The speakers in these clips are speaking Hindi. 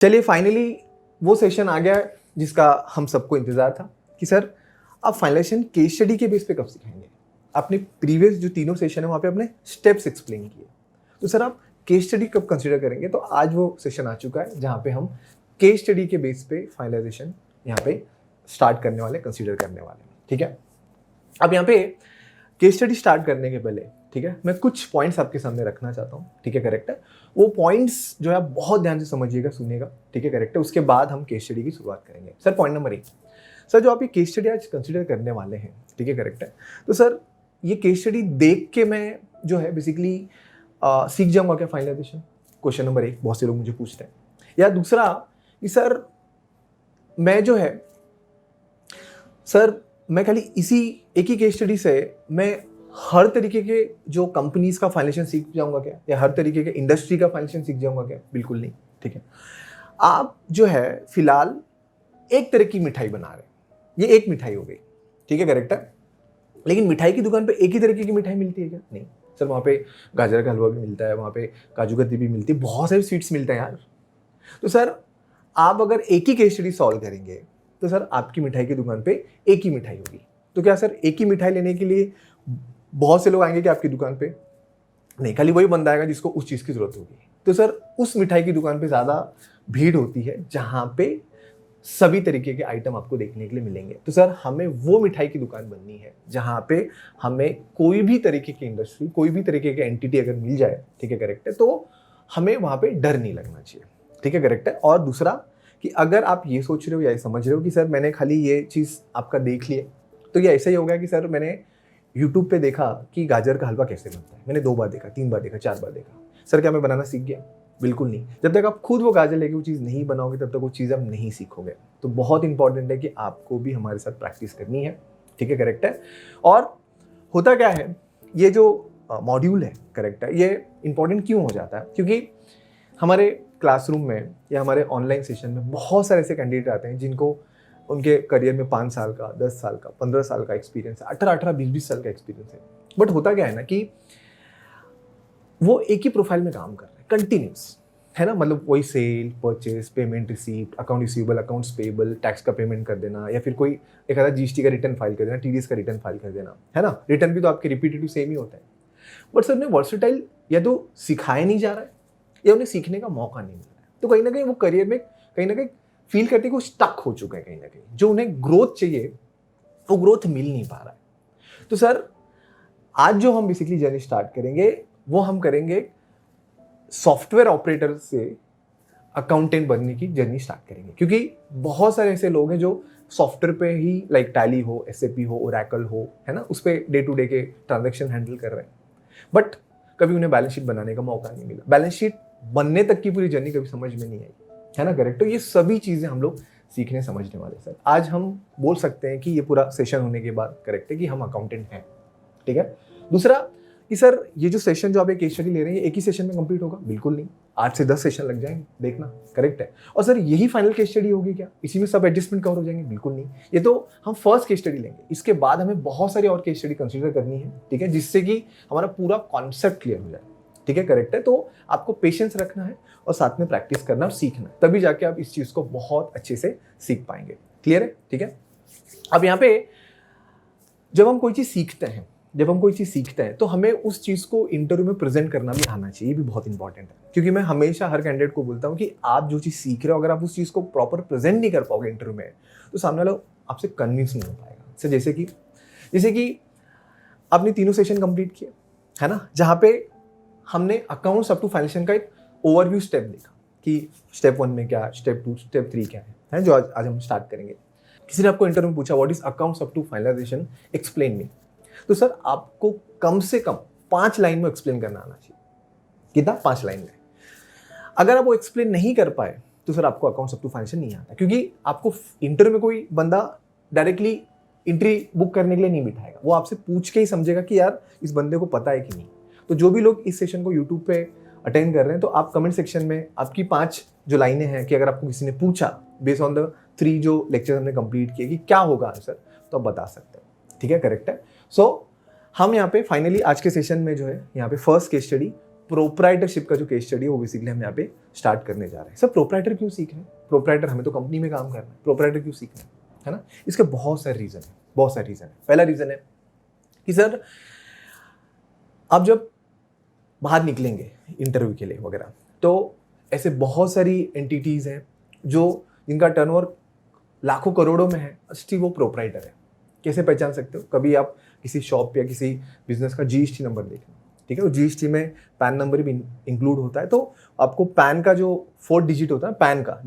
चलिए फाइनली वो सेशन आ गया जिसका हम सबको इंतजार था कि सर आप फाइनलाइजेशन केस स्टडी के बेस पे कब सिखाएंगे। आपने प्रीवियस जो तीनों सेशन है वहाँ पे अपने स्टेप्स एक्सप्लेन किए, तो सर आप केस स्टडी कब कंसिडर करेंगे। तो आज वो सेशन आ चुका है जहाँ पे हम केस स्टडी के बेस पे फाइनलाइजेशन यहाँ पे स्टार्ट करने वाले, कंसिडर करने वाले। ठीक है, अब यहाँ पे केस स्टडी स्टार्ट करने के पहले ठीक है मैं कुछ पॉइंट्स आपके सामने रखना चाहता हूँ। ठीक है, करेक्ट है। वो पॉइंट्स जो है आप बहुत ध्यान से समझिएगा, सुनिएगा। ठीक है, करेक्ट है। उसके बाद हम केस स्टडी की शुरुआत करेंगे। सर पॉइंट नंबर 1, सर जो आप ये केस स्टडी आज कंसिडर करने वाले हैं, ठीक है, करेक्ट है, तो सर ये केस स्टडी देख के मैं जो है बेसिकली सीख जाऊंगा क्या फाइनलाइजेशन? क्वेश्चन नंबर 1 बहुत से लोग मुझे पूछते हैं। या दूसरा कि सर मैं जो है मैं खाली इसी एक ही केस स्टडी से मैं हर तरीके के जो कंपनीज का फाइनेंशियल सीख जाऊंगा क्या, या हर तरीके के इंडस्ट्री का फाइनेंशियल सीख जाऊंगा क्या? बिल्कुल नहीं। ठीक है, आप जो है फिलहाल एक तरह की मिठाई बना रहे हैं, ये एक मिठाई हो गई। ठीक है, करेक्ट है। लेकिन मिठाई की दुकान पे एक ही तरीके की मिठाई मिलती है क्या? नहीं सर, वहाँ पे गाजर का हलवा भी मिलता है, वहाँ पे काजू कतली भी मिलती है, बहुत सारे स्वीट्स मिलते हैं यार। तो सर आप अगर एक ही केस स्टडी सॉल्व करेंगे तो सर आपकी मिठाई की दुकान पे एक ही मिठाई होगी। तो क्या सर एक ही मिठाई लेने के लिए बहुत से लोग आएंगे क्या आपकी दुकान पे? नहीं, खाली वही बंदा आएगा जिसको उस चीज़ की जरूरत होगी। तो सर उस मिठाई की दुकान पे ज़्यादा भीड़ होती है जहाँ पे सभी तरीके के आइटम आपको देखने के लिए मिलेंगे। तो सर हमें वो मिठाई की दुकान बननी है जहाँ पे हमें कोई भी तरीके की इंडस्ट्री, कोई भी तरीके की एंटिटी अगर मिल जाए, ठीक है, करेक्ट है, तो हमें वहाँ पे डर नहीं लगना चाहिए। ठीक है, करेक्ट है। और दूसरा कि अगर आप ये सोच रहे हो या समझ रहे हो कि सर मैंने खाली ये चीज़ आपका देख लिया, तो ये ऐसा ही होगा कि सर मैंने यूट्यूब पे देखा कि गाजर का हलवा कैसे बनता है, मैंने 2 बार देखा, 3 बार देखा, 4 बार देखा, सर क्या मैं बनाना सीख गया? बिल्कुल नहीं। जब तक आप खुद वो गाजर लेके वो चीज़ नहीं बनाओगे तब तक वो चीज़ आप नहीं सीखोगे। तो बहुत इंपॉर्टेंट है कि आपको भी हमारे साथ प्रैक्टिस करनी है। ठीक है, करेक्ट है। और होता क्या है, ये जो मॉड्यूल है, करेक्ट है, ये इंपॉर्टेंट क्यों हो जाता है? क्योंकि हमारे क्लासरूम में या हमारे ऑनलाइन सेशन में बहुत सारे ऐसे कैंडिडेट आते हैं जिनको उनके करियर में 5 साल का, 10 साल का, 15 साल का एक्सपीरियंस है, 18-18, 20-20 साल का एक्सपीरियंस है। बट होता क्या है ना कि वो एक ही प्रोफाइल में काम कर रहे हैं कंटिन्यूस, है ना, मतलब वही sale, purchase, payment receipt, account receivable, accounts payable, tax का पेमेंट कर देना, या फिर कोई एक आधा जीएसटी का रिटर्न फाइल कर देना, टीडीएस का रिटर्न फाइल कर देना, है ना। रिटर्न भी तो आपके रिपीटेटिव सेम ही होता है। बट सर उन्हें वर्सेटाइल या तो सिखाया नहीं जा रहा है या उन्हें सीखने का मौका नहीं मिल रहा है। तो कहीं ना कहीं वो करियर में कहीं ना कहीं फील करते हैं कि वो स्टक हो चुका है कहीं ना कहीं। जो उन्हें ग्रोथ चाहिए वो ग्रोथ मिल नहीं पा रहा है। तो सर आज जो हम बेसिकली जर्नी स्टार्ट करेंगे वो हम करेंगे सॉफ्टवेयर ऑपरेटर से अकाउंटेंट बनने की जर्नी स्टार्ट करेंगे। क्योंकि बहुत सारे ऐसे लोग हैं जो सॉफ्टवेयर पे ही लाइक टैली हो, एसएपी हो, ओरेकल हो, है ना, उस पर डे टू डे के ट्रांजेक्शन हैंडल कर रहे हैं, बट कभी उन्हें बैलेंस शीट बनाने का मौका नहीं मिला। बैलेंस शीट बनने तक की पूरी जर्नी कभी समझ में नहीं आई, है ना, करेक्ट। तो ये सभी चीज़ें हम लोग सीखने समझने वाले सर। आज हम बोल सकते हैं कि ये पूरा सेशन होने के बाद करेक्ट है कि हम अकाउंटेंट हैं। ठीक है। दूसरा कि सर ये जो सेशन जो आप एक केस स्टडी ले रहे हैं ये एक ही सेशन में कंप्लीट होगा? बिल्कुल नहीं, 8 से 10 सेशन लग जाएंगे, देखना, करेक्ट है। और सर यही फाइनल केस स्टडी होगी क्या? इसी में सब एडजस्टमेंट कवर हो जाएंगे? बिल्कुल नहीं। ये तो हम फर्स्ट केस स्टडी लेंगे, इसके बाद हमें बहुत सारी और केस स्टडी कंसिडर करनी है, ठीक है, जिससे कि हमारा पूरा कॉन्सेप्ट क्लियर हो जाए। ठीक है, करेक्ट है। तो आपको पेशेंस रखना है और साथ में प्रैक्टिस करना और सीखना है, तभी जाके आप इस चीज़ को बहुत अच्छे से सीख पाएंगे। क्लियर है? ठीक है। अब यहाँ पे जब हम कोई चीज़ सीखते हैं तो हमें उस चीज़ को इंटरव्यू में प्रेजेंट करना भी आना चाहिए, भी बहुत इंपॉर्टेंट है। क्योंकि मैं हमेशा हर कैंडिडेट को बोलता हूँ कि आप जो चीज़ सीख रहे हो अगर आप उस चीज़ को प्रॉपर प्रेजेंट नहीं कर पाओगे इंटरव्यू में तो सामने वाला आपसे कन्विंस नहीं हो पाएगा। सर जैसे कि आपने तीनों सेशन कंप्लीट किए, है ना, जहाँ पे हमने अकाउंट्स अप टू फाइनेंशियल का एक ओवरव्यू स्टेप देखा कि स्टेप 1 में क्या, स्टेप 2, स्टेप 3 क्या है जो आज हम स्टार्ट करेंगे। किसी ने आपको इंटरव्यू में पूछा what is accounts up to finalisation, explain me. तो सर आपको कम से कम 5 लाइन में एक्सप्लेन करना आना चाहिए। कितना? 5 लाइन में। अगर आप वो एक्सप्लेन नहीं कर पाए तो सर आपको अकाउंट्स अप टू फाइनेंशियल नहीं आता, क्योंकि आपको इंटरव्यू में कोई बंदा डायरेक्टली एंट्री बुक करने के लिए नहीं बिठाएगा, वो आपसे पूछ के ही समझेगा कि यार इस बंदे को पता है कि नहीं। तो जो भी लोग इस सेशन को यूट्यूब पे अटेंड कर रहे हैं तो आप कमेंट सेक्शन में आपकी 5 जो लाइनें हैं कि अगर आपको किसी ने पूछा बेस्ड ऑन द 3 जो लेक्चर हमने कंप्लीट किए कि क्या होगा आंसर, तो आप बता सकते हैं। ठीक है, करेक्ट है। सो हम यहाँ पे फाइनली आज के सेशन में जो है यहाँ पे फर्स्ट केस स्टडी प्रोप्राइटरशिप का जो केस स्टडी है वो बेसिकली हम यहाँ पे स्टार्ट करने जा रहे हैं। सर प्रोप्राइटर क्यों सीख रहे हैं? प्रोप्राइटर, हमें तो कंपनी में काम करना है, प्रोप्राइटर क्यों सीख रहे हैं, है ना? इसके बहुत सारे रीजन है, बहुत सारे रीजन है। पहला रीजन है कि सर आप जब बाहर निकलेंगे इंटरव्यू के लिए वगैरह, तो ऐसे बहुत सारी एंटिटीज हैं जो जिनका टर्नओवर लाखों करोड़ों में है, स्टिल वो प्रोप्राइटर है। कैसे पहचान सकते हो? कभी आप किसी शॉप या किसी बिजनेस का जीएसटी नंबर देखना, ठीक है, वो जीएसटी में पैन नंबर भी इंक्लूड होता है, तो आपको पैन का जो 4 डिजिट होता है, पैन का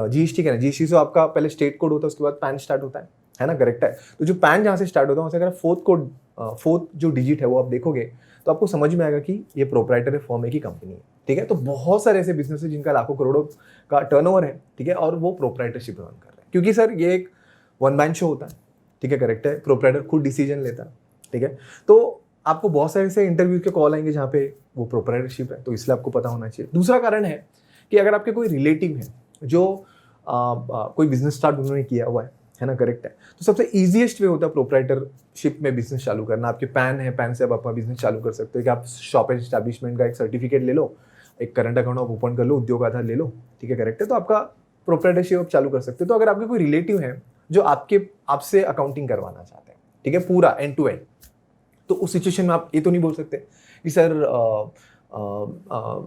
जीएसटी का, जीएसटी से आपका पहले स्टेट कोड होता है, उसके बाद पैन स्टार्ट होता है ना, करेक्ट है? तो जो पैन जहाँ से स्टार्ट होता है वहाँ से अगर फोर्थ जो डिजिट है वो आप देखोगे तो आपको समझ में आएगा कि ये प्रोप्राइटर फर्म है कि कंपनी है, ठीक है? तो बहुत सारे ऐसे बिजनेस है जिनका लाखों करोड़ों का टर्नओवर है, ठीक है, और वो प्रोप्राइटरशिप रन कर रहे हैं, क्योंकि सर ये एक वन मैन शो होता है, ठीक है, करेक्ट है? प्रोप्राइटर खुद डिसीजन लेता है, ठीक है? तो आपको बहुत सारे ऐसे इंटरव्यू के कॉल आएंगे जहाँ पे वो प्रोप्राइटरशिप है, तो इसलिए आपको पता होना चाहिए। दूसरा कारण है कि अगर आपके कोई रिलेटिव है जो कोई बिजनेस स्टार्ट उन्होंने किया हुआ है ना, करेक्ट है? तो सबसे ईजिएस्ट वे होता है प्रोप्राइटरशिप में बिजनेस चालू करना। आपके पैन है, पैन से आप अपना बिजनेस चालू कर सकते हो कि आप शॉप एंड एस्टैब्लिशमेंट का एक सर्टिफिकेट ले लो, एक करंट अकाउंट आप ओपन कर लो, उद्योग आधार ले लो, ठीक है, करेक्ट है? तो आपका प्रोप्राइटरशिप आप चालू कर सकते हो। तो अगर आपके कोई रिलेटिव है जो आपसे अकाउंटिंग करवाना चाहते हैं, ठीक है, पूरा एंड टू एंड, तो उस सिचुएशन में आप ये तो नहीं बोल सकते कि सर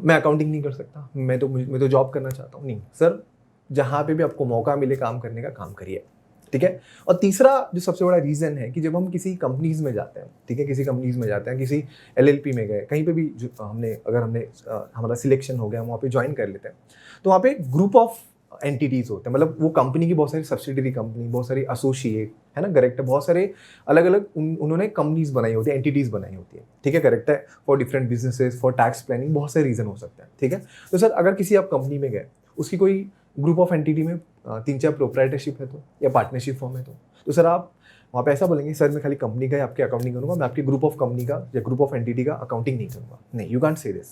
मैं अकाउंटिंग नहीं कर सकता, मैं तो जॉब करना चाहता हूँ। नहीं सर, जहाँ पे भी आपको मौका मिले काम करने का, काम करिए, ठीक है? और तीसरा जो सबसे बड़ा रीज़न है कि जब हम किसी कंपनीज में जाते हैं, ठीक है, किसी कंपनीज में जाते हैं, किसी एलएलपी में गए, कहीं पे भी जो हमारा सिलेक्शन हो गया, हम वहाँ पे ज्वाइन कर लेते हैं, तो वहाँ पे ग्रुप ऑफ एंटिटीज़ होते हैं, मतलब वो कंपनी की बहुत सारी सब्सिडरी कंपनी, बहुत सारी एसोसिएट, है ना, करेक्ट है? बहुत सारे अलग अलग उन्होंने कंपनीज बनाई होती है, एंटिटीज़ बनाई होती है, ठीक है, करेक्ट है? For different businesses, for tax planning, बहुत सारे रीज़न हो सकते हैं, ठीक है? तो सर अगर किसी आप कंपनी में गए, उसकी कोई ग्रुप ऑफ एंटिटी में 3-4 प्रोप्राइटरशिप है तो, या पार्टनरशिप फॉर्म है तो सर आप वहाँ पे ऐसा बोलेंगे सर मैं खाली कंपनी का ही आपकी अकाउंटिंग करूँगा, मैं आपकी ग्रुप ऑफ कंपनी का या ग्रुप ऑफ एंटिटी का अकाउंटिंग नहीं करूँगा। नहीं, यू कांट से दिस।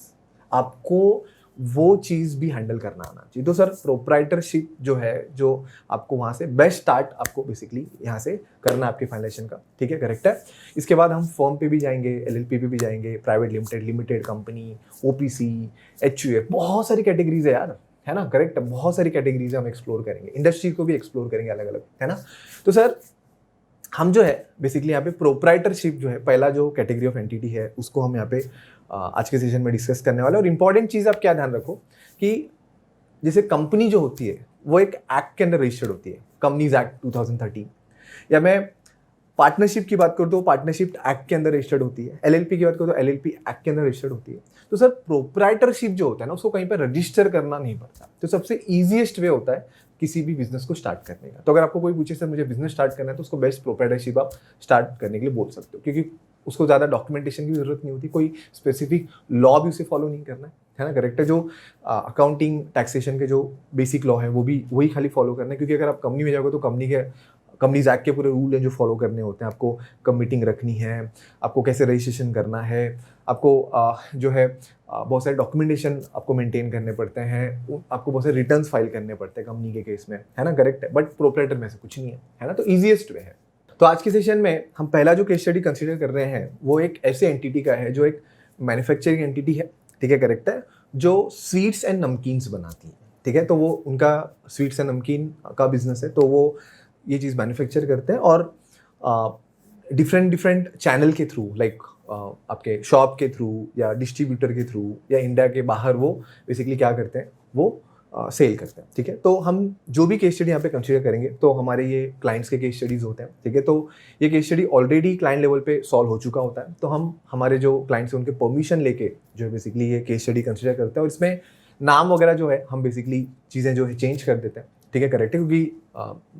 आपको वो चीज़ भी हैंडल करना आना चाहिए। तो सर प्रोप्राइटरशिप जो है, जो आपको वहाँ से बेस्ट स्टार्ट आपको बेसिकली यहाँ से करना है आपके फाइनेंशियल का, ठीक है, करेक्ट है? इसके बाद हम फर्म पे भी जाएंगे, एलएलपी पे भी जाएंगे, private limited company, OPC, HUF, बहुत सारी कैटेगरीज है यार, है ना, करेक्ट? बहुत सारी कैटेगरीज हम एक्सप्लोर करेंगे, इंडस्ट्री को भी एक्सप्लोर करेंगे अलग अलग, है ना? तो सर हम जो है बेसिकली यहाँ पे प्रोप्राइटरशिप जो है, पहला जो कैटेगरी ऑफ एंटिटी है, उसको हम यहाँ पे आज के सेशन में डिस्कस करने वाले हैं। और इंपॉर्टेंट चीज़ आप क्या ध्यान रखो कि जैसे कंपनी जो होती है वो एक एक्ट के अंदर रजिस्टर्ड होती है, कंपनीज एक्ट 2013, या मैं पार्टनरशिप की बात करूँ तो पार्टनरशिप एक्ट के अंदर रजिस्टर्ड होती है, एलएलपी की बात करूँ तो एलएलपी एक्ट के अंदर रजिस्टर्ड होती है। तो सर प्रोप्राइटरशिप जो होता है ना, उसको कहीं पर रजिस्टर करना नहीं पड़ता। तो सबसे ईजिएस्ट वे होता है किसी भी बिजनेस को स्टार्ट करने का। तो अगर आपको कोई पूछे सर मुझे बिजनेस स्टार्ट करना है, तो उसको बेस्ट प्रोप्राइटरशिप आप स्टार्ट करने के लिए बोल सकते हो, क्योंकि उसको ज़्यादा डॉक्यूमेंटेशन की जरूरत नहीं होती, कोई स्पेसिफिक लॉ भी उसे फॉलो नहीं करना है ना, करेक्ट है? जो अकाउंटिंग टैक्सेशन के जो बेसिक लॉ है वो भी वही खाली फॉलो करना है, क्योंकि अगर आप कंपनी में जाओगे तो कंपनीज एक्ट के पूरे रूल हैं जो फॉलो करने होते हैं। आपको कब मीटिंग रखनी है, आपको कैसे रजिस्ट्रेशन करना है, आपको जो है बहुत सारे डॉक्यूमेंटेशन आपको मेंटेन करने पड़ते हैं, आपको बहुत सारे रिटर्न्स फाइल करने पड़ते हैं कंपनी के केस में, है ना, करेक्ट है? बट प्रोप्राइटर में से कुछ नहीं है ना, तो ईजिएस्ट वे है। तो आज के सेशन में हम पहला जो केस स्टडी कंसिडर कर रहे हैं वो एक ऐसे एंटिटी का है जो एक मैन्युफैक्चरिंग एंटिटी है, ठीक है, करेक्ट है? जो स्वीट्स एंड नमकीन्स बनाती है, ठीक है? तो वो उनका स्वीट्स एंड नमकीन का बिजनेस है, तो वो ये चीज़ मैन्युफैक्चर करते हैं और डिफरेंट चैनल के थ्रू, लाइक आपके शॉप के थ्रू या डिस्ट्रीब्यूटर के थ्रू या इंडिया के बाहर वो बेसिकली क्या करते हैं, वो सेल करते हैं, ठीक है? तो हम जो भी केस स्टडी यहाँ पे कंसीडर करेंगे तो हमारे ये क्लाइंट्स के केस स्टडीज़ होते हैं, ठीक है? तो ये case study already client level पे सॉल्व हो चुका होता है, तो हम हमारे जो क्लाइंट्स हैं उनके परमिशन लेके जो है बेसिकली ये केस स्टडी कंसीडर करते हैं, और इसमें नाम वगैरह जो है हम बेसिकली चीज़ें जो है चेंज कर देते हैं, ठीक है, करेक्ट है? क्योंकि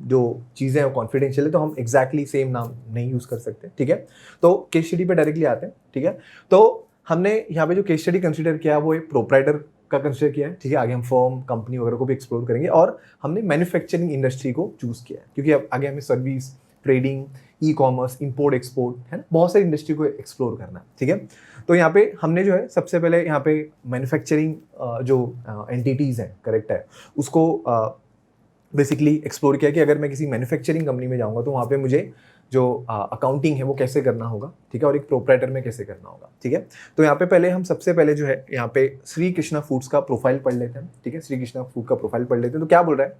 जो चीज़ें हैं वो कॉन्फिडेंशियल है, तो हम एग्जैक्टली सेम नाम नहीं यूज़ कर सकते, ठीक है? तो केस स्टडी पे डायरेक्टली आते हैं, ठीक है? तो हमने यहाँ पे जो केस स्टडी कंसीडर किया है वो एक प्रोप्राइटर का कंसीडर किया है, ठीक है? आगे हम फर्म, कंपनी वगैरह को भी एक्सप्लोर करेंगे, और हमने मैन्युफैक्चरिंग इंडस्ट्री को चूज़ किया है क्योंकि अब आगे हमें service, trading, e commerce, import export, है ना, बहुत सारी इंडस्ट्री को एक्सप्लोर करना है, ठीक है? तो यहाँ पे हमने जो है सबसे पहले यहाँ पे मैन्युफैक्चरिंग जो एंटिटीज़ हैं, करेक्ट है, उसको बेसिकली एक्सप्लोर किया कि अगर मैं किसी मैन्युफैक्चरिंग कंपनी में जाऊँगा तो वहाँ पे मुझे जो अकाउंटिंग है वो कैसे करना होगा, ठीक है, और एक प्रोप्राइटर में कैसे करना होगा, ठीक है। तो यहाँ पे पहले हम सबसे पहले जो है यहाँ पे श्री कृष्णा फूड्स का प्रोफाइल पढ़ लेते हैं, ठीक है। श्री कृष्णा फूड का प्रोफाइल पढ़ लेते हैं। तो क्या बोल रहा है,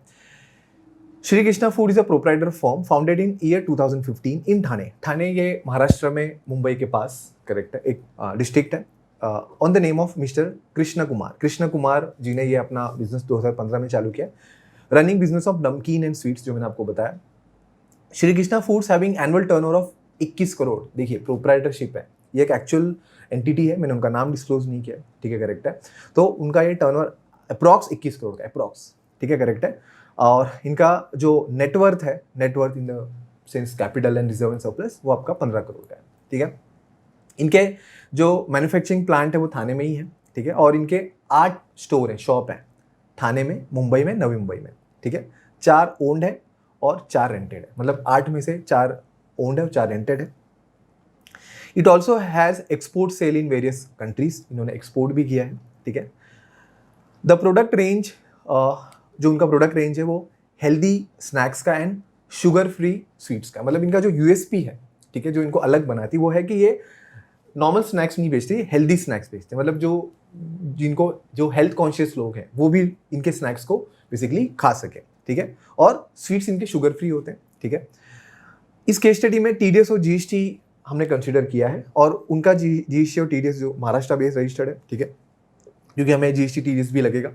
Shri Krishna food is a proprietor firm founded in year 2015 इन ठाणे। ठाणे ये महाराष्ट्र में मुंबई के पास, करेक्ट है, एक डिस्ट्रिक्ट है। On the name of mister Krishna Kumar. Krishna Kumar ji ने ये अपना बिजनेस 2015 में चालू किया। Running business of namkeen and sweets, जो मैंने आपको बताया। Shri Krishna foods having annual turnover of 21 crore. देखिए प्रोप्राइटरशिप है, ये एक एक्चुअल एंटिटी है, मैंने उनका नाम डिस्क्लोज नहीं किया, ठीक है, करेक्ट है। तो उनका ये टर्नओवर अप्रॉक्स 21 करोड़ का, अप्रॉक्स, ठीक है, करेक्ट है। और इनका जो नेटवर्थ है, net worth in the sense capital and reserve and surplus, वो आपका 15 करोड़ का है, ठीक है। इनके जो मैन्युफैक्चरिंग प्लांट है वो थाने में ही है, ठीक है। और इनके 8 स्टोर है, शॉप है, थाने में, मुंबई में, नवी मुंबई में, ठीक है। 4 ओन्ड है और 4 रेंटेड है, मतलब 8 में से 4 ओन्ड है और 4 रेंटेड है। It also has export cell in various countries, इन्होंने एक्सपोर्ट भी किया है, ठीक है। द प्रोडक्ट रेंज, जो उनका प्रोडक्ट रेंज है वो हेल्दी स्नैक्स का एंड शुगर फ्री स्वीट्स का। मतलब इनका जो यूएसपी है, ठीक है, जो इनको अलग बनाती है वो है कि ये नॉर्मल स्नैक्स नहीं बेचते, हेल्दी स्नैक्स बेचते हैं। मतलब जिनको जो हेल्थ कॉन्शियस लोग हैं वो भी इनके स्नैक्स को बेसिकली खा सके, ठीक है। और स्वीट्स इनके शुगर फ्री होते हैं, ठीक है। इस केस स्टडी में टीडीएस और जीएसटी हमने कंसिडर किया है, और उनका जीएसटी और टीडीएस जो महाराष्ट्र बेस्ड रजिस्टर्ड है, ठीक है, क्योंकि हमें जीएसटी टीडीएस भी लगेगा।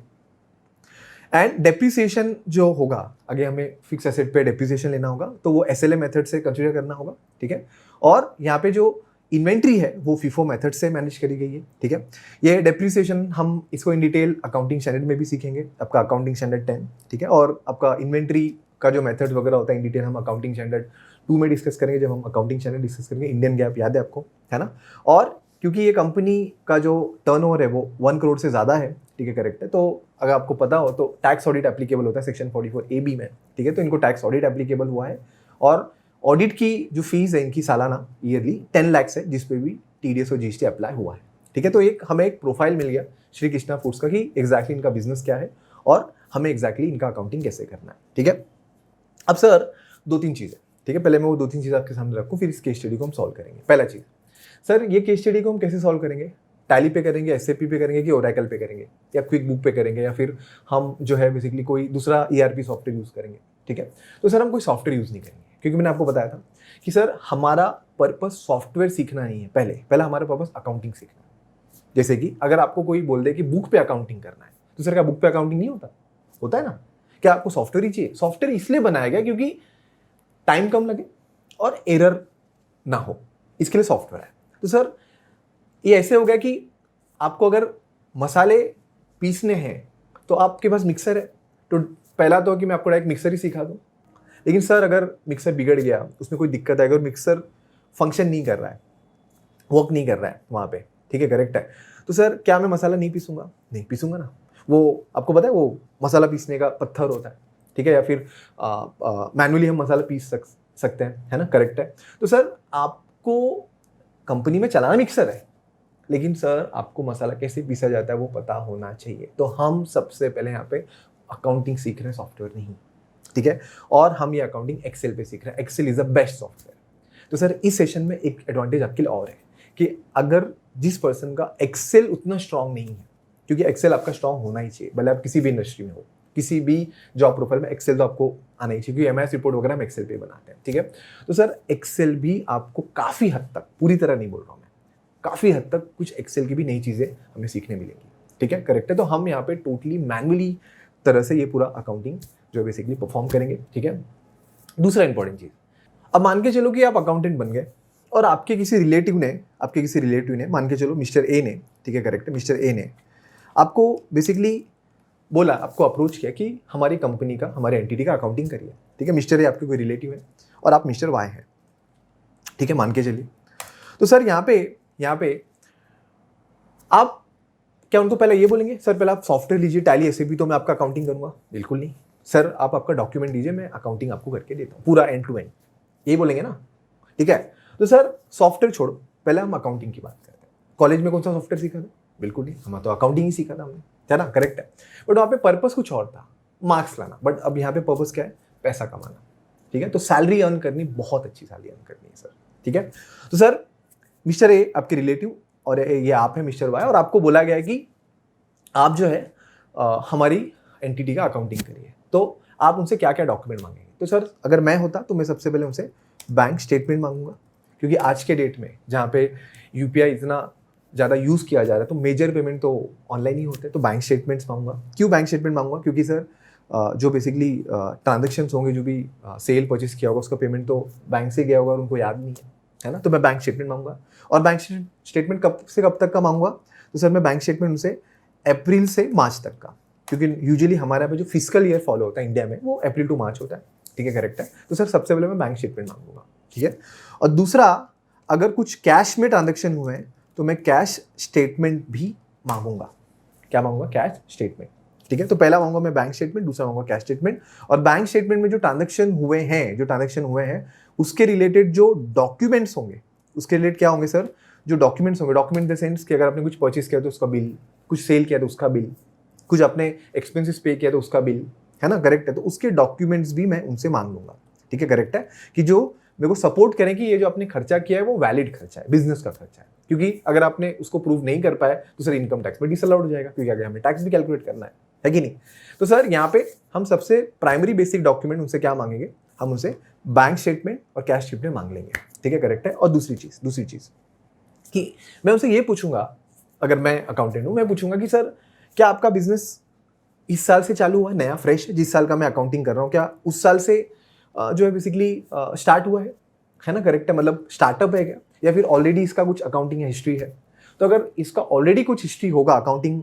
एंड डेप्रिसिएशन जो होगा, आगे हमें फिक्स एसेट पे डेप्रिसिएशन लेना होगा, तो वो एसएलए मेथड से कंसिडर करना होगा, ठीक है। और यहाँ पे जो इन्वेंट्री है वो फीफो मेथड से मैनेज करी गई है, ठीक है। ये डेप्रिसिएशन हम इसको इन डिटेल अकाउंटिंग स्टैंडर्ड में भी सीखेंगे, आपका अकाउंटिंग स्टैंडर्ड 10, ठीक है। और आपका इन्वेंट्री का जो मेथड वगैरह होता है इन डिटेल हम अकाउंटिंग स्टैंडर्ड 2 में डिस्कस करेंगे, जब हम अकाउंटिंग स्टैंडर्ड डिस्कस करेंगे। इंडियन गैप याद है आपको, है ना। और क्योंकि ये कंपनी का जो टर्नओवर है वो 1 करोड़ से ज़्यादा है, ठीक है, करेक्ट है। तो अगर आपको पता हो तो टैक्स ऑडिट एप्लीकेबल होता है सेक्शन 44AB में, ठीक है। तो इनको टैक्स ऑडिट एप्लीकेबल हुआ है, और ऑडिट की जो फीस है इनकी सालाना ईयरली 10 लाख है, जिस पे भी टीडीएस और जीएसटी अप्लाई हुआ है, ठीक है। तो हमें एक प्रोफाइल मिल गया श्री कृष्णा फूड्स का कि एग्जैक्टली इनका बिजनेस क्या है और हमें एग्जैक्टली इनका अकाउंटिंग कैसे करना है, ठीक है। अब सर 2-3 चीज़ें, ठीक है, पहले मैं वो 2-3 चीज़ आपके सामने रखूँ, फिर इस केस स्टडी को हम सॉल्व करेंगे। पहला चीज़, सर ये केस स्टडी को हम कैसे सॉल्व करेंगे? टैली पे करेंगे, एसएपी पे करेंगे, कि ओरेकल पे करेंगे, या क्विक बुक पे करेंगे, या फिर हम जो है बेसिकली कोई दूसरा ईआरपी सॉफ्टवेयर यूज़ करेंगे, ठीक है। तो सर हम कोई सॉफ्टवेयर यूज़ नहीं करेंगे, क्योंकि मैंने आपको बताया था कि सर हमारा पर्पस सॉफ्टवेयर सीखना नहीं है, पहला हमारा पर्पस अकाउंटिंग सीखना है। जैसे कि अगर आपको कोई बोल दे कि बुक पे अकाउंटिंग करना है, तो सर क्या बुक पे अकाउंटिंग नहीं होता? होता है ना। क्या आपको सॉफ्टवेयर ही चाहिए? सॉफ्टवेयर इसलिए बनाया गया क्योंकि टाइम कम लगे और एरर ना हो, इसके लिए सॉफ्टवेयर है। तो सर ये ऐसे हो गया कि आपको अगर मसाले पीसने हैं तो आपके पास मिक्सर है, तो पहला तो कि मैं आपको डायरेक्ट मिक्सर ही सिखा दूँ। लेकिन सर अगर मिक्सर बिगड़ गया, उसमें कोई दिक्कत है, अगर मिक्सर फंक्शन नहीं कर रहा है, वर्क नहीं कर रहा है वहाँ पे, ठीक है, करेक्ट है, तो सर क्या मैं मसाला नहीं पीसूंगा? नहीं पीसूंगा ना। वो आपको पता है वो मसाला पीसने का पत्थर होता है, ठीक है, या फिर मैनुअली हम मसाला पीस सकते हैं, है ना, करेक्ट है। तो सर आपको कंपनी में चलाना मिक्सर है, लेकिन सर आपको मसाला कैसे पीसा जाता है वो पता होना चाहिए। तो हम सबसे पहले यहाँ पे अकाउंटिंग सीख रहे हैं, सॉफ्टवेयर नहीं, ठीक है। और हम ये अकाउंटिंग एक्सेल पे सीख रहे हैं। Excel is the best software. तो सर इस सेशन में एक एडवांटेज आपके लिए और है कि अगर जिस पर्सन का एक्सेल उतना स्ट्रांग नहीं है, क्योंकि एक्सेल आपका स्ट्रांग होना ही चाहिए, भले आप किसी भी इंडस्ट्री में हो, किसी भी जॉब प्रोफाइल में एक्सेल तो आपको आना ही चाहिए, क्योंकि एमआईएस रिपोर्ट वगैरह हम एक्सेल पे बनाते हैं, ठीक है। तो सर एक्सेल भी आपको काफ़ी हद तक, पूरी तरह नहीं बोल रहा हूँ मैं, काफ़ी हद तक कुछ एक्सेल की भी नई चीज़ें हमें सीखने मिलेंगी, ठीक है, करेक्ट है। तो हम यहाँ पे टोटली मैनुअली तरह से ये पूरा अकाउंटिंग जो बेसिकली परफॉर्म करेंगे, ठीक है। दूसरा इंपॉर्टेंट चीज़, अब मान के चलो कि आप अकाउंटेंट बन गए और आपके किसी रिलेटिव ने मान के चलो मिस्टर ए ने, ठीक है, करेक्ट है, मिस्टर ए ने आपको बेसिकली बोला, आपको अप्रोच किया कि हमारी कंपनी का, हमारे एंटिटी का अकाउंटिंग करिए, ठीक है। मिस्टर ए आपके कोई रिलेटिव है और आप मिस्टर वाई हैं, ठीक है, मान के चलिए। तो सर यहाँ पे आप क्या उनको पहले ये बोलेंगे सर पहले आप सॉफ्टवेयर लीजिए, टैली एसएपी, तो मैं आपका अकाउंटिंग करूँगा? बिल्कुल नहीं। सर आप आपका डॉक्यूमेंट दीजिए, मैं अकाउंटिंग आपको करके देता हूँ पूरा एंड टू एंड, ये बोलेंगे ना, ठीक है। तो सर सॉफ्टवेयर छोड़ो, पहले हम अकाउंटिंग की बात करते हैं। कॉलेज में कौन सा सॉफ्टवेयर सीखा था? बिल्कुल नहीं, हमारा तो अकाउंटिंग ही सीखा था हमने, है ना, करेक्ट है। बट वहाँ पे पर्पस कुछ और था, मार्क्स लाना। बट अब यहाँ पे पर्पस क्या है? पैसा कमाना, ठीक है। तो सैलरी अर्न करनी, बहुत अच्छी सैलरी अर्न करनी है सर, ठीक है। तो सर मिस्टर ए आपके रिलेटिव और ये आप है मिस्टर वाई, और आपको बोला गया है कि आप जो है हमारी एंटिटी का अकाउंटिंग करिए। तो आप उनसे क्या क्या डॉक्यूमेंट मांगेंगे? तो सर अगर मैं होता तो मैं सबसे पहले उनसे बैंक स्टेटमेंट मांगूंगा, क्योंकि आज के डेट में जहाँ पे यूपीआई इतना ज़्यादा यूज़ किया जा रहा है तो मेजर पेमेंट तो ऑनलाइन ही होते हैं। तो बैंक स्टेटमेंट्स मांगूंगा। क्यों बैंक स्टेटमेंट मांगूंगा? क्योंकि सर जो बेसिकली ट्रांजेक्शंस होंगे, जो भी सेल परचेस किया होगा, उसका पेमेंट तो बैंक से गया होगा और उनको याद नहीं है ना। तो मैं बैंक स्टेटमेंट मांगूंगा। और बैंक स्टेटमेंट कब से कब तक का मांगूंगा? तो सर मैं बैंक स्टेटमेंट उनसे अप्रैल से मार्च तक का, क्योंकि यूजुअली हमारे यहाँ पे जो फिजिकल ईयर फॉलो होता है इंडिया में वो अप्रैल टू मार्च होता है, ठीक है, करेक्ट है। तो सर सबसे पहले मैं बैंक स्टेटमेंट मांगूंगा, ठीक है। और दूसरा, अगर कुछ कैश में ट्रांजेक्शन हुए हैं तो मैं कैश स्टेटमेंट भी मांगूंगा। क्या मांगूंगा? कैश स्टेटमेंट, ठीक है। तो पहला मांगूंगा मैं बैंक स्टेटमेंट, दूसरा मांगूंगा कैश स्टेटमेंट। और बैंक स्टेटमेंट में जो ट्रांजेक्शन हुए हैं उसके रिलेटेड जो डॉक्यूमेंट्स होंगे, उसके रिलेटेड क्या होंगे सर? जो डॉक्यूमेंट्स होंगे, डॉक्यूमेंट इन द सेंस कि अगर आपने कुछ परचेस किया तो उसका बिल, कुछ सेल किया तो उसका बिल, कुछ अपने एक्सपेंसेस पे किया तो उसका बिल, है ना, करेक्ट है। तो उसके डॉक्यूमेंट्स भी मैं उनसे मांग लूंगा, ठीक है, करेक्ट है, कि जो मेरे को सपोर्ट करें कि ये जो आपने खर्चा किया है वो वैलिड खर्चा है, बिजनेस का खर्चा है। क्योंकि अगर आपने उसको प्रूव नहीं कर पाया तो सर इनकम टैक्स में डिसअलाउड हो जाएगा, क्योंकि आगे हमें टैक्स भी कैलकुलेट करना है कि नहीं। तो सर यहाँ पे हम सबसे प्राइमरी बेसिक डॉक्यूमेंट उनसे क्या मांगेंगे? हम उनसे बैंक स्टेटमेंट और कैश स्टेटमेंट मांग लेंगे, ठीक है, करेक्ट है। और दूसरी चीज कि मैं उनसे ये पूछूंगा, अगर मैं अकाउंटेंट हूं, मैं पूछूंगा कि सर क्या आपका बिजनेस इस साल से चालू हुआ है, नया फ्रेश है, जिस साल का मैं अकाउंटिंग कर रहा हूँ, क्या उस साल से जो है बेसिकली स्टार्ट हुआ है ना, करेक्ट है, मतलब स्टार्टअप है क्या, या फिर ऑलरेडी इसका कुछ अकाउंटिंग हिस्ट्री है। तो अगर इसका ऑलरेडी कुछ हिस्ट्री होगा, अकाउंटिंग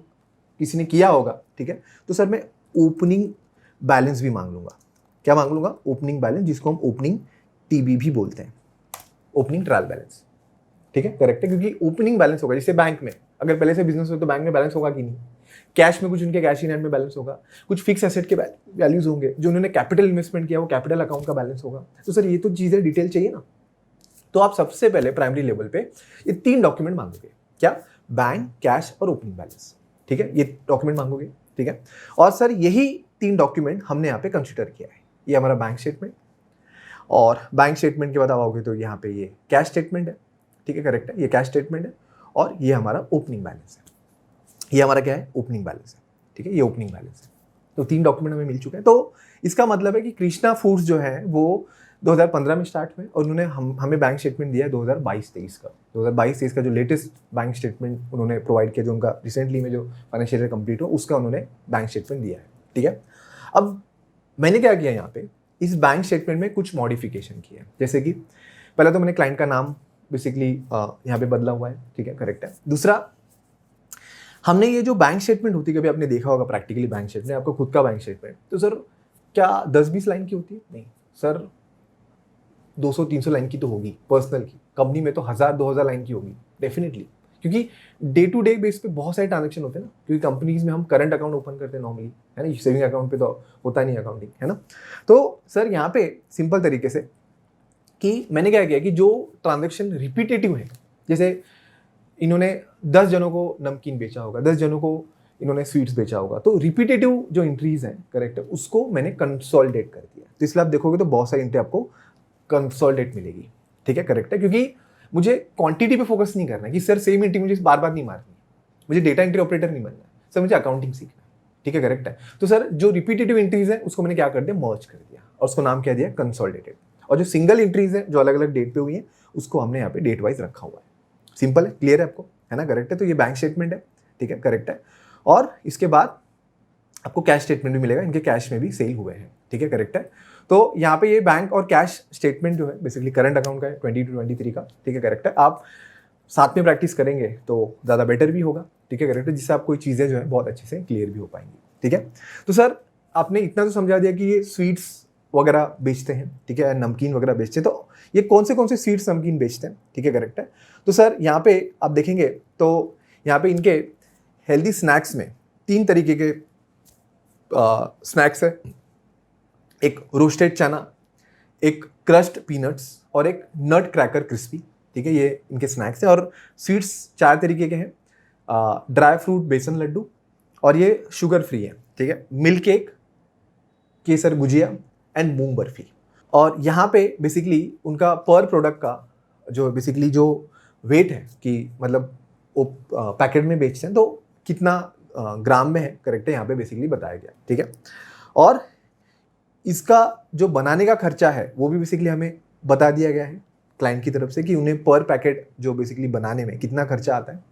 किसी ने किया होगा, ठीक है, तो सर मैं ओपनिंग बैलेंस भी मांग लूंगा। क्या मांग लूंगा? ओपनिंग बैलेंस, जिसको हम ओपनिंग टीबी भी बोलते हैं, ओपनिंग ट्रायल बैलेंस, ठीक है, करेक्ट है। क्योंकि ओपनिंग बैलेंस होगा, जैसे बैंक में अगर पहले से बिजनेस हो तो बैंक में बैलेंस होगा कि नहीं, कैश में कुछ उनके कैश इन हैंड में बैलेंस होगा, कुछ फिक्स एसेट के वैल्यूज होंगे, जो उन्होंने कैपिटल इन्वेस्टमेंट किया वो कैपिटल अकाउंट का बैलेंस होगा। तो सर ये तो चीजें डिटेल चाहिए ना। तो आप सबसे पहले प्राइमरी लेवल पे ये 3 डॉक्यूमेंट मांगोगे। क्या? बैंक, कैश और ओपनिंग बैलेंस, ठीक है, ये डॉक्यूमेंट मांगोगे, ठीक है। और सर यही 3 डॉक्यूमेंट हमने यहाँ पे कंसिडर किया है। ये हमारा बैंक स्टेटमेंट, और बैंक स्टेटमेंट के बाद आओगे तो यहाँ पे ये कैश स्टेटमेंट है, ठीक है, करेक्ट है, ये कैश स्टेटमेंट है, और ये हमारा ओपनिंग बैलेंस है। ये हमारा क्या है? ओपनिंग बैलेंस है, ठीक है, ये ओपनिंग बैलेंस है। तो 3 डॉक्यूमेंट हमें मिल चुके हैं। तो इसका मतलब है कि कृष्णा फूड्स जो है वो 2015 में स्टार्ट हुए, और उन्होंने हमें बैंक स्टेटमेंट दिया है 2022-23 का। 2022-23 का जो लेटेस्ट बैंक स्टेटमेंट उन्होंने प्रोवाइड किया, जो उनका रिसेंटली में जो फाइनेंशियल ईयर कंप्लीट हुआ, उसका उन्होंने बैंक स्टेटमेंट दिया है, ठीक है। अब मैंने क्या किया यहाँ पे, इस बैंक स्टेटमेंट में कुछ मॉडिफिकेशन किया है। जैसे कि पहले तो मैंने क्लाइंट का नाम बेसिकली यहाँ पे बदला हुआ है, ठीक है, करेक्ट है। दूसरा, हमने ये जो बैंक स्टेटमेंट होती है, कभी आपने देखा होगा प्रैक्टिकली बैंक स्टेटमेंट, आपका खुद का बैंक स्टेटमेंट, तो सर क्या 10-20 लाइन की होती है? नहीं सर, 200-300 लाइन की तो होगी पर्सनल की। कंपनी में तो 1000-2000 लाइन की होगी डेफिनेटली, क्योंकि डे टू डे बेस पे बहुत सारे ट्रांजेक्शन होते हैं ना। क्योंकि कंपनीज में हम करंट अकाउंट ओपन करते हैं नॉर्मली, है ना, सेविंग अकाउंट पे तो होता नहीं अकाउंटिंग, है ना। तो सर यहाँ पे सिंपल तरीके से कि मैंने क्या किया कि जो ट्रांजेक्शन रिपीटेटिव है, जैसे इन्होंने 10 जनों को नमकीन बेचा होगा, 10 जनों को इन्होंने स्वीट्स बेचा होगा, तो रिपीटेटिव जो एंट्रीज हैं, करेक्ट है, उसको मैंने कंसोलिडेट कर दिया। तो इसलिए आप देखोगे तो बहुत सारी एंट्री आपको कंसोलिडेट मिलेगी, ठीक है, करेक्ट है। क्योंकि मुझे क्वांटिटी पे फोकस नहीं करना है कि सर सेम एंट्री मुझे बार बार नहीं मारनी, मुझे डेटा एंट्री ऑपरेटर नहीं बनना है सर, मुझे अकाउंटिंग सीखना है, ठीक है, करेक्ट है। तो सर जो रिपीटेटिव एंट्रीज है उसको मैंने क्या कर दिया, मर्ज कर दिया, और उसको नाम क्या दिया, कंसोलिडेटेड। और जो सिंगल एंट्रीज है जो अलग अलग डेट पे हुई है, उसको हमने यहाँ पे डेट वाइज रखा हुआ है। सिंपल है, क्लियर है आपको, है ना, करेक्ट है। तो ये बैंक स्टेटमेंट है, ठीक है, करेक्ट है। और इसके बाद आपको कैश स्टेटमेंट भी मिलेगा, इनके कैश में भी सेल हुए हैं, ठीक है, करेक्ट है। तो यहाँ पे ये बैंक और कैश स्टेटमेंट जो है बेसिकली करंट अकाउंट का है 2022-23 का, ठीक है, करेक्ट है। आप साथ में प्रैक्टिस करेंगे तो ज़्यादा बेटर भी होगा, ठीक है, करेक्ट है, जिससे आप कोई चीज़ें जो है बहुत अच्छे से क्लियर भी हो पाएंगी, ठीक है। तो सर आपने इतना तो समझा दिया कि ये स्वीट्स वगैरह बेचते हैं, ठीक है, नमकीन वगैरह बेचते हैं। तो ये कौन से स्वीट्स नमकीन बेचते हैं, ठीक है, करेक्ट है। तो सर यहाँ पे आप देखेंगे तो यहाँ पे इनके हेल्दी स्नैक्स में 3 तरीके के स्नैक्स है। एक रोस्टेड चना, एक क्रश्ड पीनट्स, और एक नट क्रैकर क्रिस्पी, ठीक है, ये इनके स्नैक्स हैं। और स्वीट्स 4 तरीके के हैं, ड्राई फ्रूट बेसन लड्डू, और ये शुगर फ्री है, ठीक है, milk cake, kesar gujiya and moong barfi. और यहाँ पे बेसिकली उनका पर प्रोडक्ट का जो बेसिकली जो वेट है कि मतलब वो पैकेट में बेचते हैं तो कितना ग्राम में है, करेक्ट है, यहाँ पे बेसिकली बताया गया, ठीक है। और इसका जो बनाने का खर्चा है वो भी बेसिकली हमें बता दिया गया है क्लाइंट की तरफ से कि उन्हें पर पैकेट जो बेसिकली बनाने में कितना खर्चा आता है,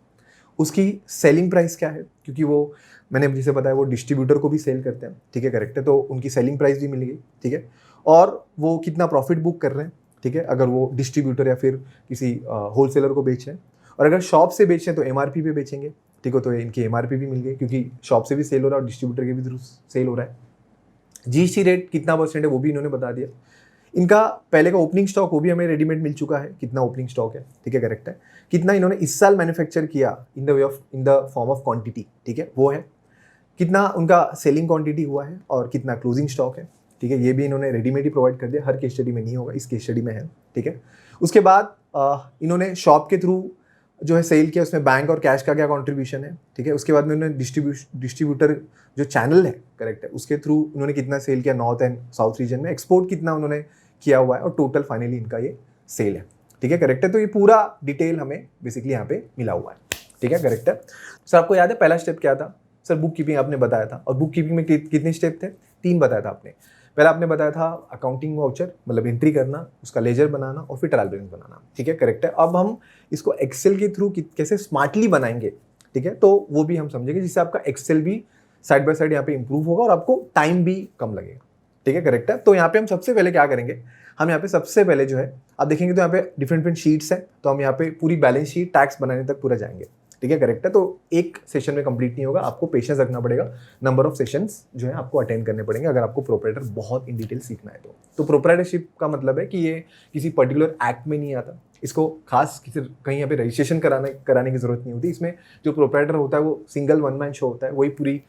उसकी सेलिंग प्राइस क्या है, क्योंकि वो मैंने जिसे बताया वो डिस्ट्रीब्यूटर को भी सेल करते हैं, ठीक है, करेक्ट है, तो उनकी सेलिंग प्राइस भी मिल गई, ठीक है। और वो कितना प्रॉफिट बुक कर रहे हैं, ठीक है, अगर वो डिस्ट्रीब्यूटर या फिर किसी होलसेलर को बेच रहे हैं, और अगर शॉप से बेच रहे हैं तो एमआरपी पे बेचेंगे, ठीक है, तो इनकी एमआरपी भी मिल गई क्योंकि शॉप से भी सेल हो रहा है और डिस्ट्रीब्यूटर के भी थ्रू सेल हो रहा है। जीएसटी रेट कितना परसेंट है वो भी इन्होंने बता दिया। इनका पहले का ओपनिंग स्टॉक वो भी हमें रेडीमेड मिल चुका है, कितना ओपनिंग स्टॉक है, ठीक है, करेक्ट है। कितना इन्होंने इस साल मैन्युफैक्चर किया in the form of quantity, ठीक है, वो है। कितना उनका सेलिंग क्वांटिटी हुआ है और कितना क्लोजिंग स्टॉक है, ठीक है, ये भी इन्होंने रेडीमेड ही प्रोवाइड कर दिया। हर केस स्टडी में नहीं होगा, इस केस स्टडी में है, ठीक है। उसके बाद इन्होंने शॉप के थ्रू जो है सेल किया, उसमें बैंक और कैश का क्या कॉन्ट्रीब्यूशन है, ठीक है। उसके बाद में उन्होंने डिस्ट्रीब्यूटर जो चैनल है, करेक्ट है, उसके थ्रू उन्होंने कितना सेल किया नॉर्थ एंड साउथ रीजन में, एक्सपोर्ट कितना उन्होंने किया हुआ है, और टोटल फाइनली इनका ये सेल है, ठीक है, करेक्ट है। तो ये पूरा डिटेल हमें बेसिकली यहाँ पे मिला हुआ है, ठीक है, करेक्ट है। सर आपको याद है पहला स्टेप क्या था? सर बुक कीपिंग आपने बताया था, और बुक कीपिंग में कितने स्टेप थे? 3 बताया था आपने। पहला आपने बताया था अकाउंटिंग वाउचर, मतलब एंट्री करना, उसका लेजर बनाना और फिर ट्रायल बैलेंस बनाना, ठीक है, करेक्ट है। अब हम इसको एक्सेल के थ्रू कैसे स्मार्टली बनाएंगे, ठीक है, तो वो भी हम समझेंगे, जिससे आपका एक्सेल भी साइड बाय साइड यहाँ पे इंप्रूव होगा और आपको टाइम भी कम लगेगा, ठीक है, करेक्ट है। तो यहाँ पे हम सबसे पहले क्या करेंगे, हम यहाँ पे सबसे पहले जो है आप देखेंगे तो यहाँ पे डिफरेंट शीट्स हैं, तो हम यहाँ पे पूरी बैलेंस शीट टैक्स बनाने तक पूरा जाएंगे, ठीक है, करेक्ट है। तो एक सेशन में कंप्लीट नहीं होगा, आपको पेशेंस रखना पड़ेगा, नंबर ऑफ सेशंस जो है आपको अटेंड करने पड़ेंगे अगर आपको प्रोप्राइटर बहुत इन डिटेल सीखना है। तो प्रोप्राइटरशिप का मतलब है कि ये किसी पर्टिकुलर एक्ट में नहीं आता, इसको खास किसी कहीं यहाँ पे रजिस्ट्रेशन कराने की जरूरत नहीं होती। इसमें जो प्रोप्राइटर होता है वो सिंगल वन मैन शो होता है, वही पूरी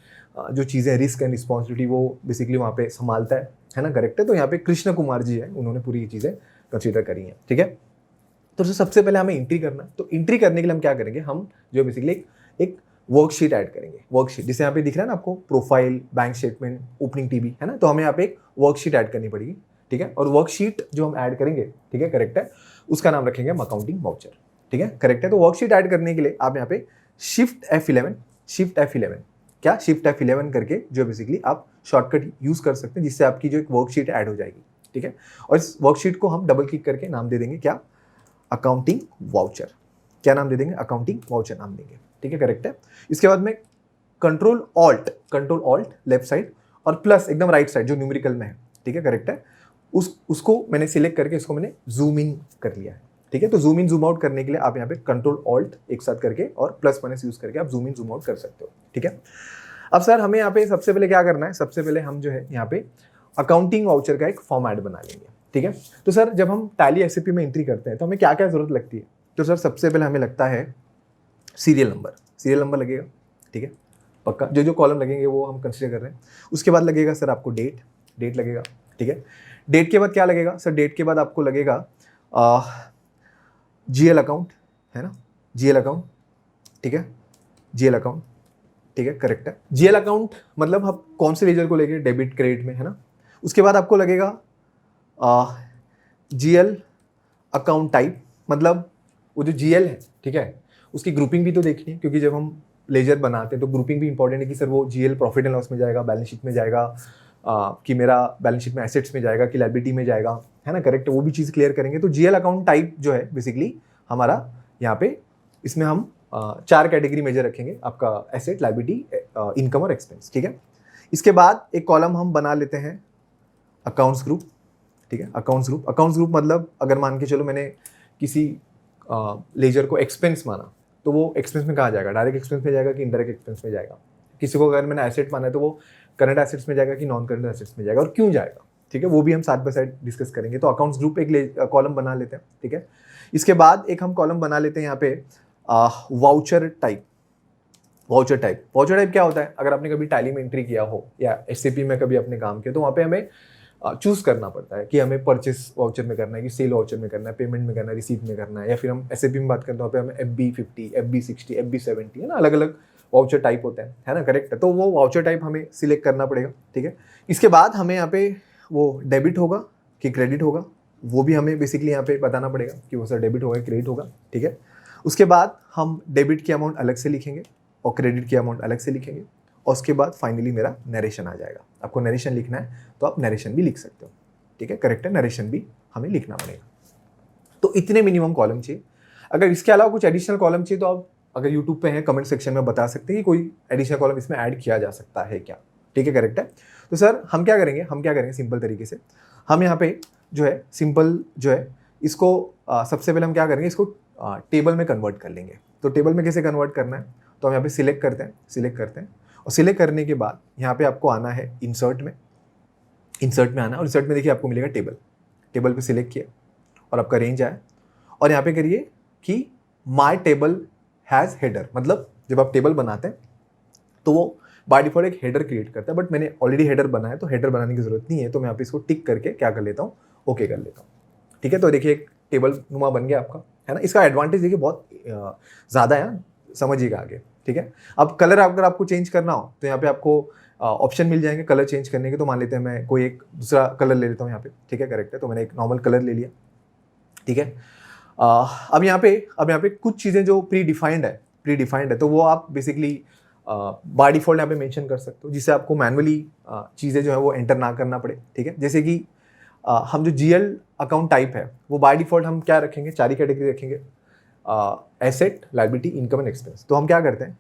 जो चीज़ें रिस्क एंड रिस्पॉन्सिबिलिटी वो बेसिकली वहाँ पे संभालता है ना, करेक्ट है। तो यहाँ पे कृष्ण कुमार जी है, उन्होंने पूरी ये चीज़ें कंसिडर करी हैं, ठीक है। तो सबसे पहले हमें एंट्री करना है, तो एंट्री करने के लिए हम क्या करेंगे, हम जो बेसिकली एक वर्कशीट ऐड करेंगे, वर्कशीट जिसे यहाँ पे दिख रहा है ना आपको, profile, bank statement, opening TB, है ना, तो हमें यहाँ पे एक वर्कशीट ऐड करनी पड़ेगी, ठीक है। और वर्कशीट जो हम ऐड करेंगे, ठीक है, करेक्ट है, उसका नाम रखेंगे हम अकाउंटिंग वाउचर, ठीक है, करेक्ट है। तो वर्कशीट ऐड करने के लिए आप यहाँ पे शिफ्ट F11 क्या शिफ्ट F11 करके जो बेसिकली आप शॉर्टकट यूज कर सकते हैं, जिससे आपकी जो एक वर्कशीट ऐड हो जाएगी, ठीक है। और इस वर्कशीट को हम डबल क्लिक करके नाम दे देंगे क्या, अकाउंटिंग वाउचर। क्या नाम दे देंगे, अकाउंटिंग वाउचर नाम देंगे, ठीक है, करेक्ट है। इसके बाद में कंट्रोल ऑल्ट लेफ्ट साइड और प्लस एकदम राइट साइड जो न्यूमेरिकल में है, ठीक है, करेक्ट है, उसको मैंने सिलेक्ट करके इसको मैंने जूम इन कर लिया है, ठीक है। तो जूम इन जूम आउट करने के लिए आप यहाँ पे कंट्रोल ऑल्ट एक साथ करके और प्लस माइनस यूज करके आप जूम इन जूम आउट कर सकते हो, ठीक है। अब सर हमें यहाँ पे सबसे पहले क्या करना है, सबसे पहले हम जो है यहाँ पे अकाउंटिंग वाउचर का एक फॉर्मेट बना लेंगे, ठीक है। तो सर जब हम टैली एसएपी में एंट्री करते हैं तो हमें क्या क्या जरूरत लगती है, तो सर सबसे पहले हमें लगता है सीरियल नंबर लगेगा, ठीक है, पक्का, जो कॉलम लगेंगे वो हम कंसीडर कर रहे हैं। उसके बाद लगेगा सर आपको डेट लगेगा, ठीक है। डेट के बाद क्या लगेगा सर, डेट के बाद आपको लगेगा जीएल अकाउंट, है ना, जीएल अकाउंट, ठीक है, जीएल अकाउंट, ठीक है, करेक्ट है। जीएल अकाउंट मतलब आप कौन से लेजर को लेंगे, डेबिट क्रेडिट में, है ना। उसके बाद आपको लगेगा जीएल अकाउंट टाइप, मतलब वो जो जीएल है, ठीक है, उसकी ग्रुपिंग भी तो देखनी है, क्योंकि जब हम लेजर बनाते हैं तो ग्रुपिंग भी इंपॉर्टेंट है कि सर वो जीएल प्रॉफिट एंड लॉस में जाएगा, बैलेंस शीट में जाएगा, कि मेरा बैलेंस शीट में एसेट्स में जाएगा कि लायबिलिटी में जाएगा, है ना, करेक्ट, वो भी चीज़ क्लियर करेंगे। तो जीएल अकाउंट टाइप जो है बेसिकली हमारा यहाँ पे, इसमें हम 4 कैटेगरी मेजर रखेंगे, आपका एसेट, लायबिलिटी, इनकम और एक्सपेंस, ठीक है। इसके बाद एक कॉलम हम बना लेते हैं अकाउंट्स ग्रुप, ठीक है, अकाउंट्स ग्रुप मतलब अगर मान के चलो मैंने किसी लेजर को एक्सपेंस माना तो वो एक्सपेंस में कहाँ जाएगा, डायरेक्ट एक्सपेंस में जाएगा कि इनडायरेक्ट एक्सपेंस में जाएगा। किसी को अगर मैंने एसेट माना है तो वो करंट एसेट्स में जाएगा कि नॉन करंट एसेट्स में जाएगा और क्यों जाएगा, ठीक है, वो भी हम साइड बाय साइड डिस्कस करेंगे। तो अकाउंट्स ग्रुप एक कॉलम बना लेते हैं, ठीक है। इसके बाद एक हम कॉलम बना लेते हैं यहाँ पे वाउचर टाइप क्या होता है, अगर आपने कभी टैली में एंट्री किया हो या एसएपी में कभी आपने काम किया तो वहाँ पे हमें चूज करना पड़ता है कि हमें परचेस वाउचर में करना है कि सेल वाउचर में करना है, पेमेंट में करना है, रिसीट में करना है, या फिर हम एसएपी में बात करते हैं वहाँ पे हमें FB50, FB60, FB70, है ना, अलग अलग वाउचर टाइप होता है ना, करेक्ट है। तो वो वाउचर टाइप हमें सिलेक्ट करना पड़ेगा, ठीक है। इसके बाद हमें यहाँ पे वो डेबिट होगा कि क्रेडिट होगा, वो भी हमें बेसिकली यहाँ पे बताना पड़ेगा कि वो सर डेबिट होगा क्रेडिट होगा, ठीक है। उसके बाद हम डेबिट की अमाउंट अलग से लिखेंगे और क्रेडिट की अमाउंट अलग से लिखेंगे, और उसके बाद फाइनली मेरा नरेशन आ जाएगा। आपको नरेशन लिखना है तो आप नरेशन भी लिख सकते हो, ठीक है, करेक्ट है, नरेशन भी हमें लिखना पड़ेगा। तो इतने मिनिमम कॉलम चाहिए। अगर इसके अलावा कुछ एडिशनल कॉलम चाहिए तो आप अगर यूट्यूब पे हैं कमेंट सेक्शन में बता सकते हैं कि कोई एडिशनल कॉलम इसमें ऐड किया जा सकता है क्या, ठीक है, करेक्ट है। तो सर हम क्या करेंगे सिंपल तरीके से, हम यहाँ पे जो है सिंपल जो है इसको सबसे पहले हम क्या करेंगे, इसको टेबल में कन्वर्ट कर लेंगे। तो टेबल में कैसे कन्वर्ट करना है, तो हम यहाँ पे सिलेक्ट करते हैं और सिलेक्ट करने के बाद यहाँ पे आपको आना है इंसर्ट में आना, और इंसर्ट में देखिए आपको मिलेगा टेबल पे सिलेक्ट किया और आपका रेंज आया, और यहाँ पे करिए कि माय टेबल हैज़ हेडर, मतलब जब आप टेबल बनाते हैं तो वो बाय डिफॉल्ट एक हेडर क्रिएट करता है, बट मैंने ऑलरेडी हेडर बनाया तो हेडर बनाने की जरूरत नहीं है, तो मैं यहाँ पे इसको टिक करके क्या कर लेता हूँ, ओके कर लेता हूँ, ठीक है। तो देखिए एक टेबल नुमा बन गया आपका, है ना। इसका एडवांटेज देखिए बहुत ज़्यादा है, समझिएगा आगे, ठीक है। अब कलर अगर आपको चेंज करना हो तो यहाँ पे आपको ऑप्शन मिल जाएंगे कलर चेंज करने के। तो मान लेते हैं मैं कोई एक दूसरा कलर ले लेता हूँ यहाँ पे, ठीक है, करेक्ट है। तो मैंने एक नॉर्मल कलर ले लिया, ठीक है। अब यहाँ पे कुछ चीज़ें जो प्री डिफाइंड है तो वो आप बेसिकली बाय डिफॉल्ट यहाँ पे मेंशन कर सकते हो, जिससे आपको मैनुअली चीज़ें जो है वो एंटर ना करना पड़े, ठीक है। जैसे कि हम जो जीएल अकाउंट टाइप है वो बाय डिफॉल्ट हम क्या रखेंगे, 4 ही कैटेगरी रखेंगे, asset, liability, income and expense. तो हम क्या करते हैं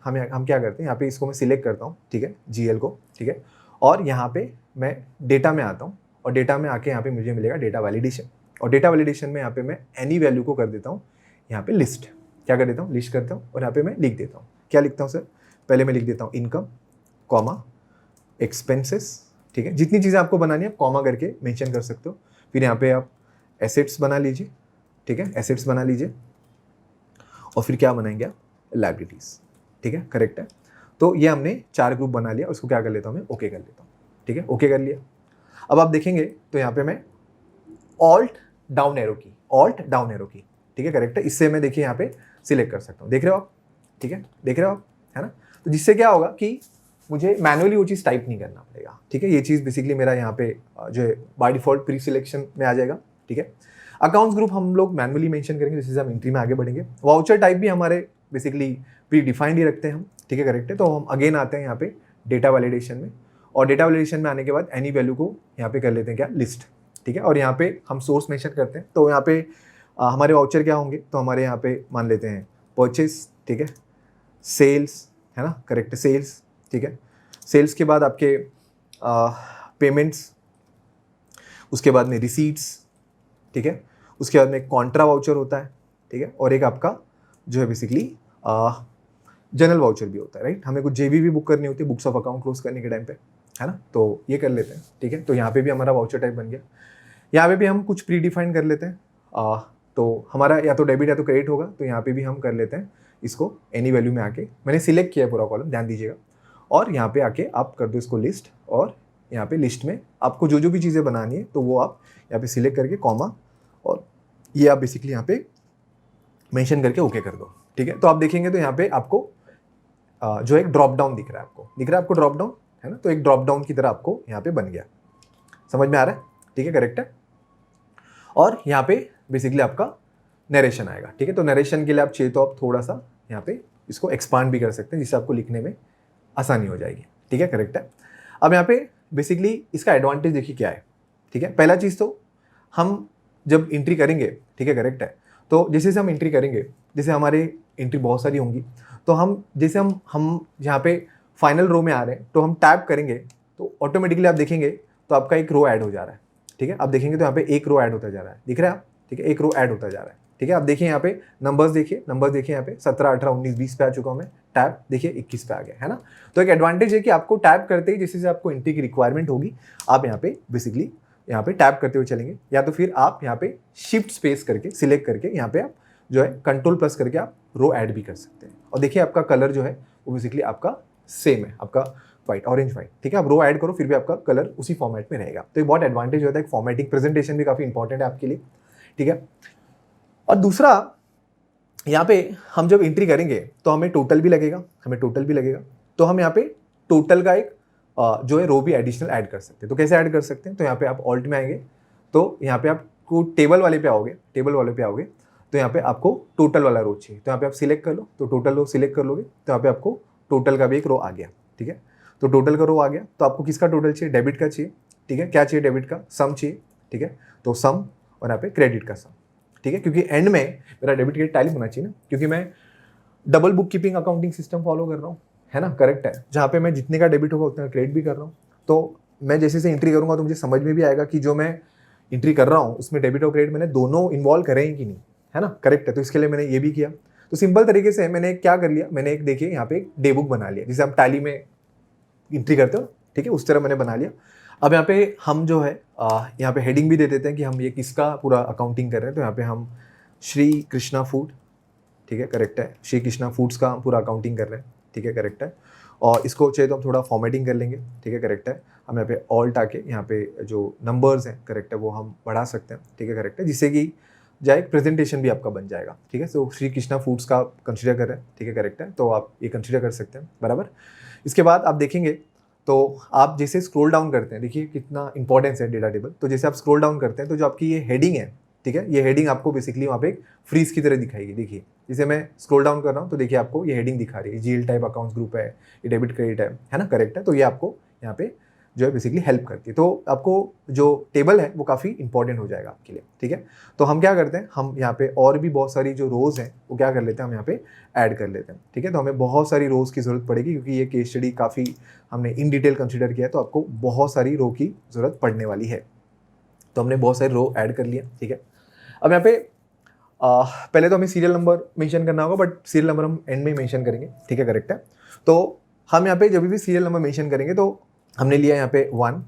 यहाँ पे इसको मैं सिलेक्ट करता हूँ, ठीक है, जीएल को, ठीक है, और यहाँ पे मैं डेटा में आता हूँ, और डेटा में आके यहाँ पे मुझे मिलेगा डेटा वैलिडेशन, और डेटा वैलिडेशन में यहाँ पे मैं एनी वैल्यू को कर देता हूँ यहाँ पे लिस्ट, क्या कर देता हूँ, लिस्ट करता हूँ, और यहाँ पे मैं लिख देता हूँ, क्या लिखता हूँ सर, पहले मैं लिख देता हूँ इनकम, कॉमा, एक्सपेंसेस, ठीक है। जितनी चीज़ें आपको बनानी है आप कॉमा करके मेंशन कर सकते हो। फिर यहाँ पे आप एसेट्स बना लीजिए, ठीक है, एसेट्स बना लीजिए, और फिर क्या बनाएंगे आप, लायबिलिटीज़, ठीक है, करेक्ट है। तो ये हमने 4 ग्रुप बना लिया, उसको क्या कर लेता हूँ मैं, ओके कर लेता हूँ, ठीक है, ओके कर लिया। अब आप देखेंगे तो यहाँ पे मैं ऑल्ट डाउन एरो की, ठीक है, करेक्ट है। इससे मैं देखिए यहाँ पे सिलेक्ट कर सकता हूँ, देख रहे हो आप, ठीक है, देख रहे हो आप, है ना। तो जिससे क्या होगा कि मुझे मैनुअली वो चीज़ टाइप नहीं करना पड़ेगा, ठीक है। ये चीज़ बेसिकली मेरा यहाँ पे जो है बाय डिफॉल्ट प्री सिलेक्शन में आ जाएगा, ठीक है। अकाउंट्स ग्रुप हम लोग मैनुअली मेंशन करेंगे, जैसे हम एंट्री में आगे बढ़ेंगे। वाउचर टाइप भी हमारे बेसिकली प्री डिफाइंड ही रखते हैं हम, ठीक है, करेक्ट है। तो हम अगेन आते हैं यहाँ पे डेटा वैलिडेशन में, और डेटा वैलिडेशन में आने के बाद एनी वैल्यू को यहाँ पे कर लेते हैं क्या, लिस्ट, ठीक है। और यहाँ पे हम सोर्स मेंशन करते हैं, तो यहाँ पे हमारे वाउचर क्या होंगे, तो हमारे यहाँ पे मान लेते हैं परचेस, ठीक है, सेल्स, है ना, करेक्ट, सेल्स, ठीक है। सेल्स के बाद आपके पेमेंट्स, उसके बाद में रिसीट्स, ठीक है, उसके बाद में कॉन्ट्रा वाउचर होता है, ठीक है, और एक आपका जो है बेसिकली जनरल वाउचर भी होता है, राइट। हमें कुछ जेबी भी बुक करनी होती है बुक्स ऑफ अकाउंट क्लोज करने के टाइम पे, है ना, तो ये कर लेते हैं, ठीक है। तो यहाँ पे भी हमारा वाउचर टाइप बन गया। यहाँ पे भी हम कुछ प्री डिफाइन कर लेते हैं, तो हमारा या तो डेबिट या तो क्रेडिट होगा, तो यहाँ पे भी हम कर लेते हैं इसको एनी वैल्यू में आके, मैंने सिलेक्ट किया है पूरा कॉलम, ध्यान दीजिएगा, और यहाँ पे आके आप कर दो इसको लिस्ट, और यहाँ पे लिस्ट में आपको जो जो भी चीज़ें बनानी है तो वो आप यहाँ पे सिलेक्ट करके कॉमा, और ये आप बेसिकली यहाँ पे मेंशन करके ओके कर दो, ठीक है। तो आप देखेंगे तो यहाँ पे आपको जो एक ड्रॉप डाउन दिख रहा है आपको ड्रॉप डाउन, है ना, तो एक ड्रॉप डाउन की तरह आपको यहाँ पे बन गया, समझ में आ रहा है, ठीक है, करेक्ट है। और यहाँ पे बेसिकली आपका नरेशन आएगा, ठीक है। तो नरेशन के लिए आप चाहिए तो आप थोड़ा सा यहाँ पे इसको एक्सपांड भी कर सकते हैं, जिससे आपको लिखने में आसानी हो जाएगी, ठीक है, करेक्ट है। अब यहाँ पे बेसिकली इसका एडवांटेज देखिए क्या है, ठीक है। पहला चीज़ तो हम जब एंट्री करेंगे, ठीक है, करेक्ट है, तो जैसे हम एंट्री करेंगे, जैसे हमारे एंट्री बहुत सारी होंगी, तो हम जैसे हम यहाँ पे फाइनल रो में आ रहे हैं, तो हम टैप करेंगे तो ऑटोमेटिकली आप देखेंगे तो आपका एक रो ऐड हो जा रहा है, ठीक है। आप देखेंगे तो यहाँ पे एक रो ऐड होता जा रहा है, दिख रहा है आप, ठीक है, एक रो ऐड होता जा रहा है, ठीक है। आप देखिए यहाँ पे नंबर्स देखिए यहाँ पे 17, 18, 19, 20 पे आ चुका हूँ मैं, टैप देखिए 21 पे आ गया, है ना। तो एक एडवांटेज है कि आपको टैप करते ही जैसे आपको एंट्री की रिक्वायरमेंट होगी, आप यहाँ पे बेसिकली यहाँ पे टैप करते हुए चलेंगे, या तो फिर आप यहाँ पे शिफ्ट स्पेस करके सिलेक्ट करके यहाँ पे आप जो है कंट्रोल प्लस करके आप रो ऐड भी कर सकते हैं। और देखिए आपका कलर जो है वो बेसिकली आपका सेम है, आपका वाइट, ऑरेंज वाइट, ठीक है। आप रो ऐड करो फिर भी आपका कलर उसी फॉर्मेट में रहेगा, तो ये बहुत एडवांटेज होता है। फॉर्मेटिंग प्रेजेंटेशन भी काफ़ी इंपॉर्टेंट है आपके लिए, ठीक है। और दूसरा यहाँ पे हम जब एंट्री करेंगे तो हमें टोटल भी लगेगा, तो हम यहाँ पे टोटल का एक जो है रो भी एडिशनल ऐड कर सकते हैं। तो कैसे ऐड कर सकते हैं, तो यहाँ पे आप ऑल्ट में आएंगे, तो यहाँ पे आपको टेबल वाले पे आओगे तो यहाँ पे आपको टोटल वाला रो चाहिए, तो यहाँ पे आप सिलेक्ट कर लो, तो टोटल रो सिलेक्ट कर लोगे तो यहाँ पे आपको टोटल का भी एक रो आ गया, ठीक है। तो टोटल का रो आ गया, तो आपको किसका टोटल चाहिए, डेबिट का चाहिए, ठीक है। क्या चाहिए, डेबिट का सम चाहिए, ठीक है। तो सम और यहाँ पे क्रेडिट का सम, ठीक है, क्योंकि एंड में मेरा डेबिट क्रेडिट टैली होना चाहिए ना, क्योंकि मैं double book keeping accounting system follow कर रहा हूँ, है ना, करेक्ट है, जहाँ पे मैं जितने का डेबिट होगा उतना क्रेडिट भी कर रहा हूँ। तो मैं जैसे से एंट्री करूँगा तो मुझे समझ में भी आएगा कि जो मैं एंट्री कर रहा हूँ उसमें डेबिट और क्रेडिट मैंने दोनों इन्वॉल्व करे हैं कि नहीं, है ना, करेक्ट है। तो इसके लिए मैंने ये भी किया। तो सिंपल तरीके से मैंने क्या कर लिया, मैंने एक देखिए यहाँ पे एक डे बुक बना लिया, जिसे आप टैली में एंट्री करते हो, ठीक है, उस तरह मैंने बना लिया। अब यहाँ पे हम जो है यहाँ पे हेडिंग भी दे देते हैं कि हम ये किसका पूरा अकाउंटिंग कर रहे हैं। तो यहाँ पे हम श्री कृष्णा फूड, ठीक है, करेक्ट है, श्री कृष्णा फूड्स का पूरा अकाउंटिंग कर रहे हैं, ठीक है, करेक्ट है। और इसको चाहिए तो हम थोड़ा फॉर्मेटिंग कर लेंगे, ठीक है, करेक्ट है। हम यहाँ पे ऑल्ट आके यहाँ पे जो नंबर्स हैं, करेक्ट है, वो हम बढ़ा सकते हैं, ठीक है, करेक्ट है, जिससे कि जाए एक प्रेजेंटेशन भी आपका बन जाएगा, ठीक है। तो श्री कृष्णा फूड्स का आप कंसिडर कर रहे हैं, ठीक है, करेक्ट है, तो आप ये कंसिडर कर सकते हैं, बराबर। इसके बाद आप देखेंगे तो आप जैसे स्क्रॉल डाउन करते हैं, देखिए कितना इंपॉर्टेंस है डेटा टेबल। तो जैसे आप स्क्रॉल डाउन करते हैं तो जो आपकी ये हेडिंग है, ठीक है, ये हेडिंग आपको बेसिकली वहाँ पे एक फ्रीज की तरह दिखाएगी। देखिए जैसे मैं स्क्रॉल डाउन कर रहा हूँ तो देखिए आपको ये हेडिंग दिखा रही है, जीएल टाइप अकाउंट्स ग्रुप है, ये डेबिट क्रेडिट है ना, करेक्ट है। तो ये आपको यहाँ पे जो है बेसिकली हेल्प करती है। तो आपको जो टेबल है वो काफ़ी इंपॉर्टेंट हो जाएगा आपके लिए, ठीक है। तो हम क्या करते हैं, हम यहाँ पे और भी बहुत सारी जो रोज़ हैं वो क्या कर लेते हैं, हम यहाँ पे ऐड कर लेते हैं, ठीक है। तो हमें बहुत सारी रोज़ की ज़रूरत पड़ेगी, क्योंकि ये केस स्टडी काफ़ी हमने इन डिटेल कंसिडर किया है, तो आपको बहुत सारी रो की ज़रूरत पड़ने वाली है। तो हमने बहुत सारी रो ऐड कर लिया, ठीक है। अब यहाँ पे पहले तो हमें सीरियल नंबर मेंशन करना होगा, बट सीरियल नंबर हम एंड में मेंशन करेंगे, ठीक है, करेक्ट है। तो हम यहाँ पे जब भी सीरियल नंबर मेंशन करेंगे तो हमने लिया यहाँ पे 1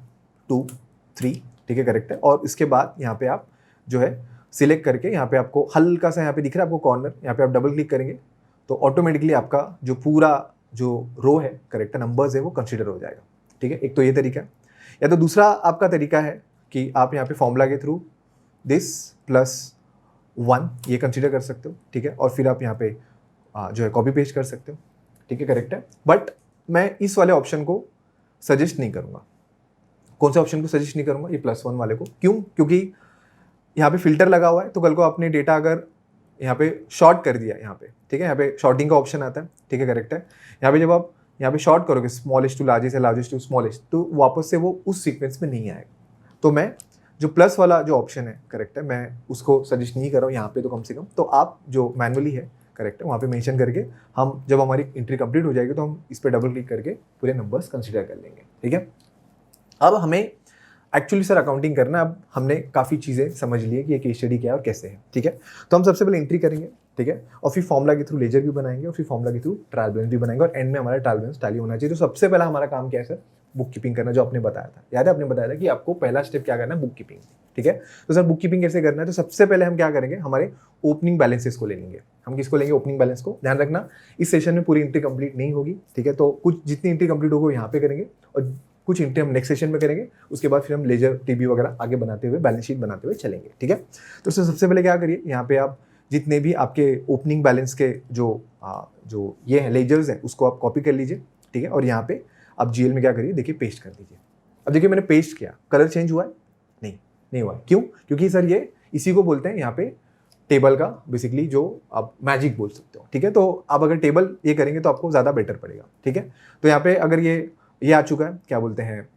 2 3, ठीक है, करेक्ट है। और इसके बाद यहाँ पे आप जो है सिलेक्ट करके यहाँ पे आपको हल्का सा यहाँ पे दिख रहा है आपको कॉर्नर, यहाँ पे आप डबल क्लिक करेंगे तो ऑटोमेटिकली आपका जो पूरा जो रो है, करेक्ट है, नंबर्स है, वो कंसिडर हो जाएगा, ठीक है। एक तो ये तरीका है। या तो दूसरा आपका तरीका है कि आप यहाँ पे फॉर्मूला के थ्रू दिस +1 ये कंसिडर कर सकते हो, ठीक है। और फिर आप यहाँ पे जो है कॉपी पेस्ट कर सकते हो, ठीक है, करेक्ट है। बट मैं इस वाले ऑप्शन को सजेस्ट नहीं करूँगा। कौन से ऑप्शन को सजेस्ट नहीं करूँगा, ये +1 वाले को। क्यों? क्योंकि यहाँ पे फिल्टर लगा हुआ है, तो कल को आपने डेटा अगर यहाँ पे शॉर्ट कर दिया यहाँ पे, ठीक है, यहाँ पे शॉर्टिंग का ऑप्शन आता है, ठीक है, करेक्ट है। यहाँ पे जब आप यहाँ पे शॉर्ट करोगे स्मॉलेस्ट टू लार्जेस्ट या लार्जेस्ट टू स्मॉलेस्ट, तो वापस से वो उस सीक्वेंस में नहीं आएगा। तो मैं जो प्लस वाला जो ऑप्शन है, करेक्ट है, मैं उसको सजेस्ट नहीं कर रहा हूँ यहाँ पे। तो कम से कम तो आप जो मैनुअली है, करेक्ट है, वहाँ पे मेंशन करके हम जब हमारी एंट्री कंप्लीट हो जाएगी तो हम इस पर डबल क्लिक करके पूरे नंबर्स कंसिडर कर लेंगे, ठीक है। अब हमें एक्चुअली सर अकाउंटिंग करना है। अब हमने काफ़ी चीज़ें समझ ली है कि ये केस स्टडी क्या है और कैसे है, ठीक है। तो हम सबसे पहले एंट्री करेंगे, ठीक है, और फिर फॉर्मूला के थ्रू लेजर भी बनाएंगे और फिर फॉर्मूला के थ्रू ट्रायल बैलेंस भी बनाएंगे और एंड में हमारा ट्रायल बैलेंस टैली होना चाहिए। तो सबसे पहला हमारा काम क्या है सर, बुक कीपिंग करना, जो आपने बताया था, याद है आपने बताया था कि आपको पहला स्टेप क्या करना है, बुक कीपिंग, ठीक है। तो सर बुक कीपिंग कैसे करना है, तो सबसे पहले हम क्या करेंगे, हमारे ओपनिंग बैलेंसेस को ले लेंगे। हम किसको लेंगे, ओपनिंग बैलेंस को। ध्यान रखना इस सेशन में पूरी एंट्री कंप्लीट नहीं होगी, ठीक है। तो कुछ जितनी एंट्री कंप्लीट होगी यहाँ पे करेंगे और कुछ एंट्री हम नेक्स्ट सेशन में करेंगे। उसके बाद फिर हम लेजर टीबी वगैरह आगे बनाते हुए बैलेंस शीट बनाते हुए चलेंगे, ठीक है। तो सबसे पहले क्या करिए, यहाँ पे आप जितने भी आपके ओपनिंग बैलेंस के जो ये हैं लेजर्स हैं उसको आप कॉपी कर लीजिए, ठीक है। और यहाँ पे आप जीएल में क्या करिए, देखिए पेस्ट कर दीजिए। अब देखिए मैंने पेस्ट किया, कलर चेंज हुआ है, नहीं हुआ है। क्यों? क्योंकि सर ये इसी को बोलते हैं यहाँ पे टेबल का बेसिकली जो आप मैजिक बोल सकते हो, ठीक है। तो आप अगर टेबल ये करेंगे तो आपको ज़्यादा बेटर पड़ेगा, ठीक है। तो यहाँ पे अगर ये आ चुका है, क्या बोलते हैं,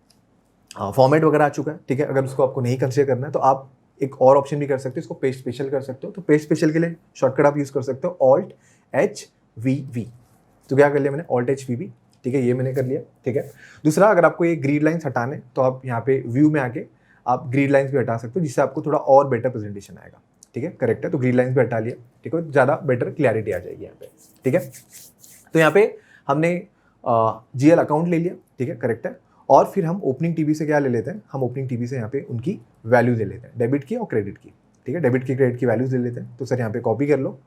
फॉर्मेट वगैरह आ चुका है, ठीक है। अगर उसको आपको नहीं कंसिडर करना है तो आप एक और ऑप्शन भी कर सकते हो, इसको पेस्ट स्पेशल कर सकते हो। तो पेस्ट स्पेशल के लिए शॉर्टकट आप यूज़ कर सकते हो Alt+HVV। तो क्या कर लिया मैंने, Alt+HVV, ठीक है, ये मैंने कर लिया, ठीक है। दूसरा, अगर आपको ये ग्रिड लाइन्स हटाने तो आप यहाँ पे व्यू में आके आप ग्रिड लाइन्स भी हटा सकते हो, जिससे आपको थोड़ा और बेटर प्रेजेंटेशन आएगा, ठीक है, करेक्ट है। तो ग्रिड लाइन्स भी हटा लिया, ठीक है, ज़्यादा बेटर क्लैरिटी आ जाएगी यहाँ पे, ठीक है। तो यहाँ पे हमने जीएल अकाउंट ले लिया, ठीक है, करेक्ट है। और फिर हम ओपनिंग टीबी से क्या ले लेते हैं, हम ओपनिंग टीबी से यहाँ पे उनकी वैल्यूज ले लेते हैं, डेबिट की और क्रेडिट की, ठीक है। डेबिट की क्रेडिट की वैल्यूज ले लेते हैं। तो सर यहाँ पे कॉपी कर लो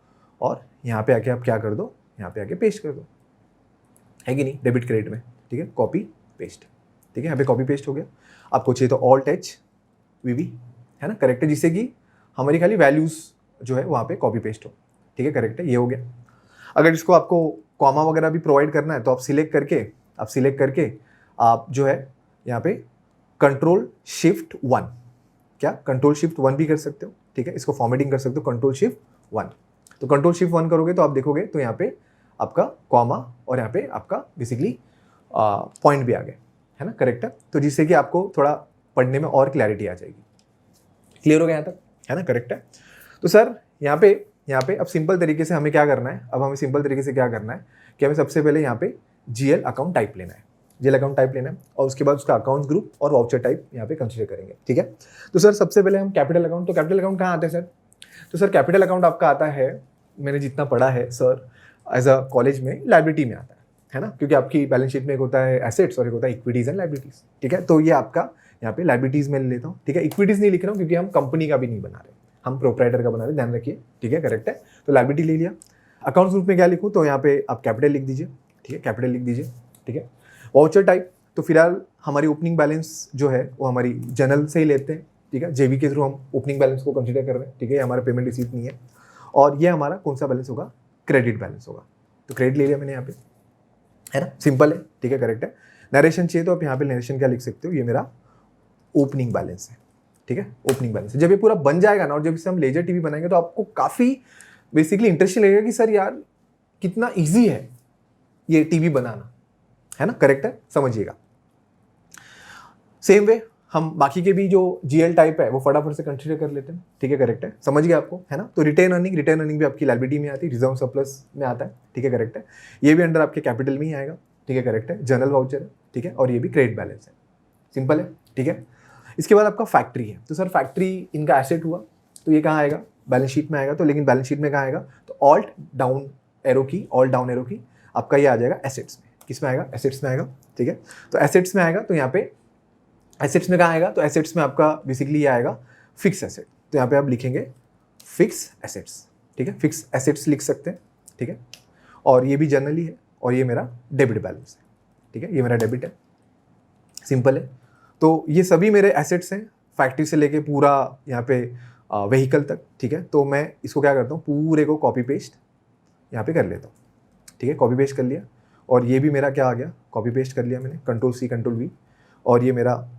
और यहाँ पे आके आप क्या कर दो, यहाँ पे आके पेस्ट कर दो, है कि नहीं, डेबिट क्रेडिट में, ठीक है, कॉपी पेस्ट, ठीक है। यहाँ पे कॉपी पेस्ट हो गया। आपको चाहिए तो Alt+HVV, है ना, करेक्ट है, जिससे कि हमारी खाली वैल्यूज़ जो है वहाँ पे कॉपी पेस्ट हो, ठीक है, करेक्ट है, ये हो गया। अगर इसको आपको कॉमा वगैरह भी प्रोवाइड करना है तो आप सिलेक्ट करके आप जो है यहाँ पे Ctrl+Shift+1, क्या Ctrl+Shift+1 भी कर सकते हो, ठीक है, इसको फॉर्मेटिंग कर सकते हो Ctrl+Shift+1। तो Ctrl+Shift+1 करोगे तो आप देखोगे तो यहाँ पे आपका कॉमा और यहाँ पे आपका बेसिकली पॉइंट भी आ गए, है ना, करेक्ट है। तो जिससे कि आपको थोड़ा पढ़ने में और क्लैरिटी आ जाएगी। क्लियर हो गया यहाँ तक, है ना, करेक्ट है। तो सर यहाँ पे अब सिंपल तरीके से हमें क्या करना है, अब हमें सिंपल तरीके से क्या करना है कि हमें सबसे पहले यहाँ पे GL अकाउंट टाइप लेना है, GL अकाउंट टाइप लेना है, और उसके बाद उसका अकाउंट्स ग्रुप और वाउचर टाइप यहाँ पे कंसीडर करेंगे, ठीक है। तो सर सबसे पहले हम कैपिटल अकाउंट, तो कैपिटल अकाउंट कहाँ आते हैं सर? तो सर कैपिटल अकाउंट आपका आता है, मैंने जितना पढ़ा है सर एज अ कॉलेज में, लाइबिलिटी में आता है ना, क्योंकि आपकी बैलेंस शीट में एक होता है एसेट्स और एक होता है इक्विटीज एंड लाइबिलिटीज, ठीक है। तो ये आपका यहाँ पे लाइबिलिटीज में ले लेता हूँ, ठीक है। इक्विटीज नहीं लिख रहा हूँ क्योंकि हम कंपनी का भी नहीं बना रहे, हम प्रोप्राइटर का बना रहे, ध्यान रखिए, ठीक है, करेक्ट है। तो लाइबिलिटी ले लिया। अकाउंट्स ग्रुप में क्या लिखूँ, तो यहाँ पे आप कैपिटल लिख दीजिए, ठीक है, कैपिटल लिख दीजिए, ठीक है। वाउचर टाइप, तो फिलहाल हमारी ओपनिंग बैलेंस जो है वो हमारी जनरल से ही लेते हैं, ठीक है, जेबी के थ्रू हम ओपनिंग बैलेंस को कंसीडर कर रहे हैं, ठीक है, हमारा पेमेंट रिसीट नहीं है। और ये हमारा कौन सा बैलेंस होगा, क्रेडिट बैलेंस होगा, तो क्रेडिट ले लिया मैंने यहाँ पे, है ना, सिंपल है, ठीक है, करेक्ट है। नरेशन चाहिए तो आप यहाँ पे नरेशन क्या लिख सकते हो, ये मेरा ओपनिंग बैलेंस है, ठीक है, ओपनिंग बैलेंस है। जब ये पूरा बन जाएगा ना और जब इसे हम लेजर टीवी बनाएंगे तो आपको काफ़ी बेसिकली इंटरेस्टिंग लगेगा कि सर यार कितना ईजी है ये टीवी बनाना, है ना, करेक्ट है, समझिएगा। सेम वे हम बाकी के भी जो GL टाइप है वो फटाफट से कंसीडर कर लेते हैं, ठीक है, करेक्ट है, समझ गए आपको, है ना। तो रिटेन अर्निंग भी आपकी लायबिलिटी में आती है, रिजर्व सरप्लस में आता है, ठीक है, करेक्ट है। ये भी अंडर आपके कैपिटल में ही आएगा, ठीक है, करेक्ट है। जनरल वाउचर है, ठीक है, और ये भी क्रेडिट बैलेंस है, सिंपल है, ठीक है। इसके बाद आपका फैक्ट्री है, तो सर फैक्ट्री इनका एसेट हुआ, तो ये कहाँ आएगा, बैलेंस शीट में आएगा। तो लेकिन बैलेंस शीट में कहाँ आएगा, तो ऑल्ट डाउन एरो की आपका ये आ जाएगा एसेट्स में, किस में आएगा, एसेट्स में आएगा, ठीक है। तो एसेट्स में आएगा, तो यहाँ पे एसेट्स में कहाँ आएगा, तो एसेट्स में आपका बेसिकली ये आएगा फिक्स एसेट, तो यहाँ पे आप लिखेंगे फिक्स एसेट्स, ठीक है, फिक्स एसेट्स लिख सकते हैं, ठीक है। और ये भी जनरली है, और ये मेरा डेबिट बैलेंस है, ठीक है, ये मेरा डेबिट है, सिंपल है। तो ये सभी मेरे एसेट्स हैं, फैक्ट्री से लेके पूरा यहाँ पे व्हीकल तक, ठीक है। तो मैं इसको क्या करता हूँ, पूरे को कॉपी पेस्ट यहाँ पे कर लेता हूँ, ठीक है, कॉपी पेस्ट कर लिया। और ये भी मेरा क्या आ गया, कॉपी पेस्ट कर लिया मैंने, Ctrl+C Ctrl+V, और ये मेरा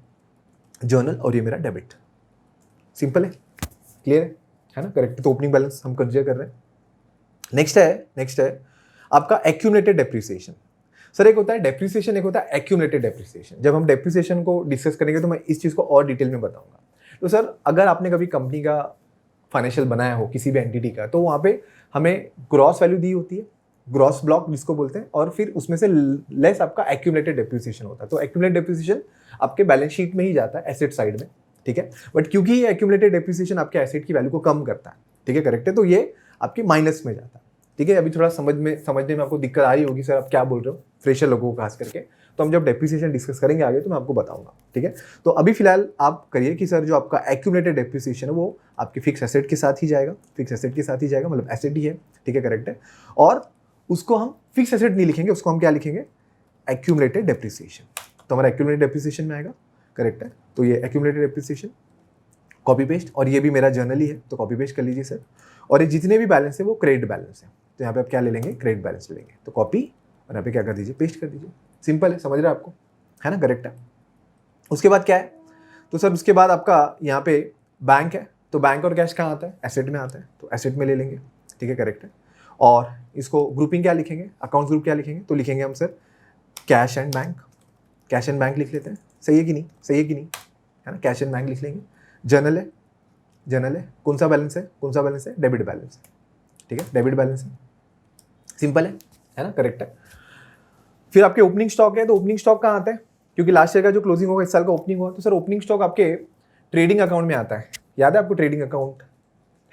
जर्नल और ये मेरा डेबिट, सिंपल है, क्लियर है ना, करेक्ट। तो ओपनिंग बैलेंस हम कंसीडर कर रहे हैं। नेक्स्ट है आपका एक्यूमुलेटेड डेप्रिसिएशन। सर एक होता है डेप्रिसिएशन, एक होता है एक्यूमुलेटेड डेप्रिसिएशन। जब हम डेप्रिसिएशन को डिस्कस करेंगे तो मैं इस चीज़ को और डिटेल में बताऊंगा। तो सर अगर आपने कभी कंपनी का फाइनेंशियल बनाया हो किसी भी एंटिटी का, तो वहाँ पे हमें ग्रॉस वैल्यू दी होती है, ग्रॉस ब्लॉक जिसको बोलते हैं, और फिर उसमें से लेस आपका एक्यूमुलेटेड डेप्रिसिएशन होता है। तो एक्यूमुलेटेड डेप्रिसिएशन आपके बैलेंस शीट में ही जाता है एसेट साइड में, ठीक है। बट क्योंकि ये एक्यूमुलेटेड डेप्रिसिएशन आपके एसेट की वैल्यू को कम करता है, ठीक है, करेक्ट है, तो ये आपके माइनस में जाता है, ठीक है। अभी थोड़ा समझने में आपको दिक्कत आ रही होगी, सर आप क्या बोल रहे हो, फ्रेशर लोगों को खास करके, तो हम जब डेप्रिसिएशन डिस्कस करेंगे आगे तो मैं आपको बताऊंगा, ठीक है। तो अभी फिलहाल आप करिए कि सर जो आपका एक्यूमुलेटेड डेप्रिसिएशन है वो आपके फिक्स एसेट के साथ ही जाएगा, फिक्स एसेट के साथ ही जाएगा, मतलब एसेट ही है, ठीक है, करेक्ट है। और उसको हम फिक्स एसेट नहीं लिखेंगे, उसको हम क्या लिखेंगे, एक्यूमुलेटेड डेप्रिसिएशन। तो हमारा एक्यूमुलेटेड डेप्रिसिएशन में आएगा, करेक्ट है। तो ये एक्यूमुलेटेड डेप्रिसिएशन, कॉपी पेस्ट, और ये भी मेरा जर्नल ही है तो कॉपी पेस्ट कर लीजिए सर। और ये जितने भी बैलेंस है वो क्रेडिट बैलेंस है, तो यहाँ पे आप क्या ले लेंगे, क्रेडिट बैलेंस ले लेंगे। तो कॉपी और यहाँ पे क्या कर दीजिए, पेस्ट कर दीजिए, सिंपल है, समझ रहे हैं आपको, है ना, करेक्ट है। उसके बाद क्या है, तो सर उसके बाद आपका यहाँ पे बैंक है, तो बैंक और कैश कहाँ आता है, एसेट में आता है, तो एसेट में ले लेंगे, ठीक है, करेक्ट है। और इसको ग्रुपिंग क्या लिखेंगे, अकाउंट्स ग्रुप क्या लिखेंगे, तो लिखेंगे हम sir cash and bank, cash and bank लिख लेते हैं, सही है कि नहीं, सही है कि नहीं, है ना, कैश एंड बैंक लिख लेंगे। जर्नल है, कौन सा बैलेंस है, डेबिट बैलेंस है, ठीक है, डेबिट बैलेंस है, सिंपल है ना, करेक्ट है। फिर आपके ओपनिंग स्टॉक है, तो ओपनिंग स्टॉक कहाँ आता है, क्योंकि लास्ट ईयर का जो क्लोजिंग होगा इस साल का ओपनिंग होगा, तो सर ओपनिंग स्टॉक आपके ट्रेडिंग अकाउंट में आता है, याद है आपको ट्रेडिंग अकाउंट,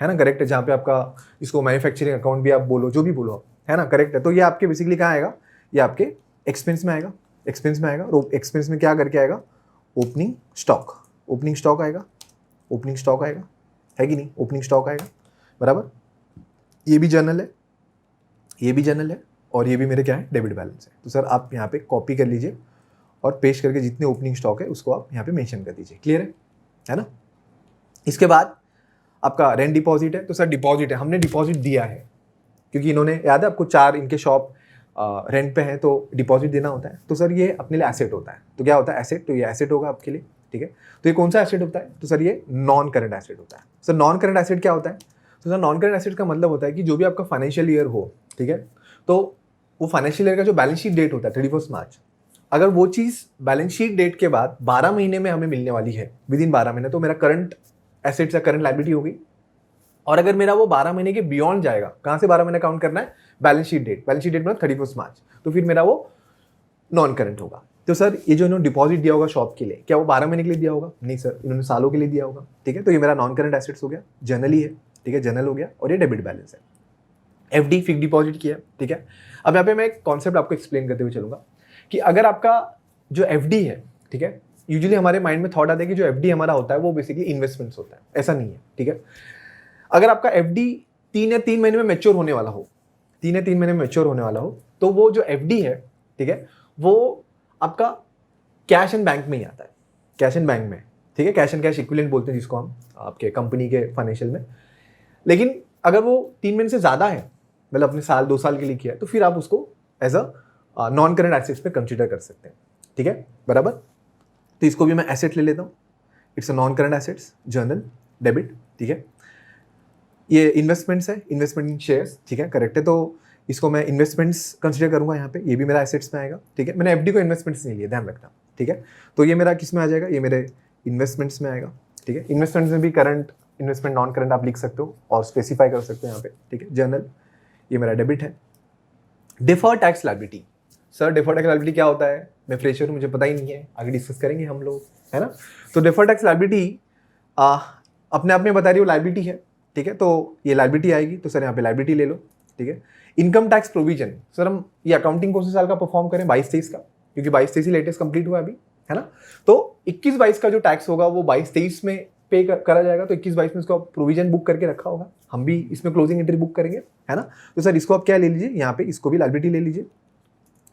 है ना, करेक्ट है, जहाँ पे आपका इसको मैन्युफैक्चरिंग अकाउंट भी आप बोलो, जो भी बोलो, है ना, करेक्ट है। तो ये आपके बेसिकली कहाँ आएगा, ये आपके एक्सपेंस में आएगा, और एक्सपेंस में क्या करके आएगा, ओपनिंग स्टॉक आएगा, है कि नहीं, ओपनिंग स्टॉक आएगा, बराबर। ये भी जर्नल है, और ये भी मेरे क्या है, डेबिट बैलेंस है। तो सर आप यहाँ पे कॉपी कर लीजिए और पेस्ट करके जितने ओपनिंग स्टॉक है उसको आप यहाँ पे मेंशन कर दीजिए, क्लियर है ना। इसके बाद आपका रेंट डिपॉजिट है, तो सर डिपॉजिट है, हमने डिपॉजिट दिया है क्योंकि इन्होंने, याद है आपको, 4 इनके शॉप रेंट पे है तो डिपॉजिट देना होता है। तो सर ये अपने लिए एसेट होता है, तो क्या होता है, एसेट, तो ये एसेट होगा आपके लिए, ठीक है। तो ये कौन सा एसेट होता है? तो सर ये नॉन करंट एसेट होता है। सर नॉन करंट एसेट क्या होता है? तो सर नॉन करंट एसेट का मतलब होता है कि जो भी आपका फाइनेंशियल ईयर हो, ठीक है, तो वो फाइनेंशियल ईयर का जो बैलेंस शीट डेट होता है 31 मार्च, अगर वो चीज़ बैलेंस शीट डेट के बाद 12 महीने में हमें मिलने वाली है, विद इन 12 महीने, तो मेरा करंट एसेट्स या करंट लायबिलिटी होगी। और अगर मेरा वो 12 महीने के बियॉन्ड जाएगा, कहाँ से 12 महीने काउंट करना है? बैलेंस शीट डेट मतलब 31 मार्च, तो फिर मेरा वो नॉन करंट होगा। तो सर ये जो इन्होंने डिपॉजिट दिया होगा शॉप के लिए, क्या वो 12 महीने के लिए दिया होगा? नहीं सर, इन्होंने सालों के लिए दिया होगा, ठीक है। तो ये मेरा नॉन करंट एसेट्स हो गया, जनरली है, ठीक है, जनरल हो गया, और ये डेबिट बैलेंस है। एफडी फिक्स डिपॉजिट किया, ठीक है। अब यहाँ पे मैं एक कॉन्सेप्ट आपको एक्सप्लेन करते हुए चलूंगा कि अगर आपका जो एफडी है, ठीक है, यूजुअली हमारे माइंड में थॉट आता है कि जो एफडी हमारा होता है वो बेसिकली इन्वेस्टमेंट्स होता है, ऐसा नहीं है, ठीक है। अगर आपका एफडी 3 महीने में मैच्योर होने वाला हो, 3 महीने में मैच्योर होने वाला हो, तो वो जो एफडी है, ठीक है, वो आपका कैश एंड बैंक में ही आता है, कैश एंड बैंक में, ठीक है, कैश एंड कैश इक्विवेलेंट बोलते हैं जिसको हम आपके कंपनी के फाइनेंशियल में। लेकिन अगर वो 3 महीने से ज़्यादा है, मतलब अपने साल 2 साल के लिए किया है, तो फिर आप उसको as a non current assets पे कंसिडर कर सकते हैं, ठीक है, बराबर। तो इसको भी मैं एसेट ले लेता हूँ, it's a non current assets, journal debit, ठीक है। ये इन्वेस्टमेंट्स है, इन्वेस्टमेंट इन शेयर्स, ठीक है, करेक्ट है। तो इसको मैं इन्वेस्टमेंट्स कंसिडर करूंगा यहाँ पे, ये भी मेरा एसेट्स में आएगा, ठीक है। मैंने एफडी को इन्वेस्टमेंट्स नहीं लिया, ध्यान रखना, ठीक है। तो ये मेरा किस में आ जाएगा? ये मेरे इन्वेस्टमेंट्स में आएगा, ठीक है। इन्वेस्टमेंट्स में भी करंट इन्वेस्टमेंट, नॉन करंट आप लिख सकते हो और स्पेसिफाई कर सकते हो यहाँ पे, ठीक है। जर्नल, ये मेरा डेबिट है। Deferred tax liability, sir deferred tax liability क्या होता है? मैं फ्रेशर हूँ, मुझे पता ही नहीं है, आगे डिस्कस करेंगे हम लोग, है ना। तो डिफर्ड टैक्स लायबिलिटी अपने आप में बता रही हो लायबिलिटी है, ठीक है। तो ये लायबिलिटी आएगी, तो सर यहाँ पे लायबिलिटी ले लो, ठीक है। इनकम टैक्स प्रोविजन, सर हम ये अकाउंटिंग कौन से साल का परफॉर्म करें? 22-23 का, क्योंकि 22-23 ही लेटेस्ट कंप्लीट हुआ अभी, है ना। तो 21-22 का जो टैक्स होगा वो 22-23 में पे करा जाएगा, तो 21-22 में इसको आप प्रोविजन बुक करके रखा होगा, हम भी इसमें क्लोजिंग एंट्री बुक करेंगे, है ना। तो सर इसको आप क्या ले लीजिए, यहाँ पे इसको भी लायबिलिटी ले लीजिए,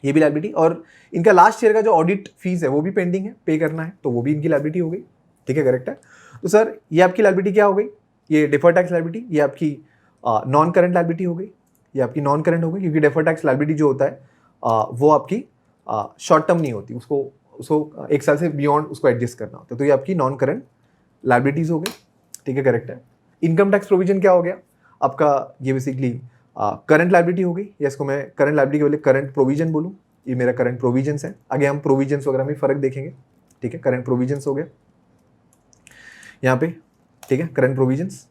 ये भी लायबिलिटी। और इनका लास्ट ईयर का जो ऑडिट फीस है वो भी पेंडिंग है, पे करना है, तो वो भी इनकी लायबिलिटी हो गई, ठीक है, करेक्ट है। तो सर ये आपकी लायबिलिटी क्या हो गई? ये डिफर्ड टैक्स लायबिलिटी, ये आपकी नॉन करंट लायबिलिटी हो गई, ये आपकी नॉन करंट हो गई, क्योंकि डिफर्ड टैक्स लायबिलिटी जो होता है वो आपकी शॉर्ट टर्म नहीं होती, उसको 1 साल से बियॉन्ड उसको एडजस्ट करना होता है। तो ये आपकी नॉन करंट लायबिलिटीज हो गई, ठीक है, करेक्ट है। इनकम टैक्स प्रोविजन क्या हो गया आपका? ये बेसिकली करंट लायबिलिटी हो गई, या इसको मैं करंट लायबिलिटी के बदले करंट प्रोविजन बोलूँ, ये मेरा करंट प्रोविजंस है। आगे हम प्रोविजंस वगैरह में फ़र्क देखेंगे, ठीक है। करंट प्रोविजंस हो गया यहाँ पे, ठीक है, करंट प्रोविजंस।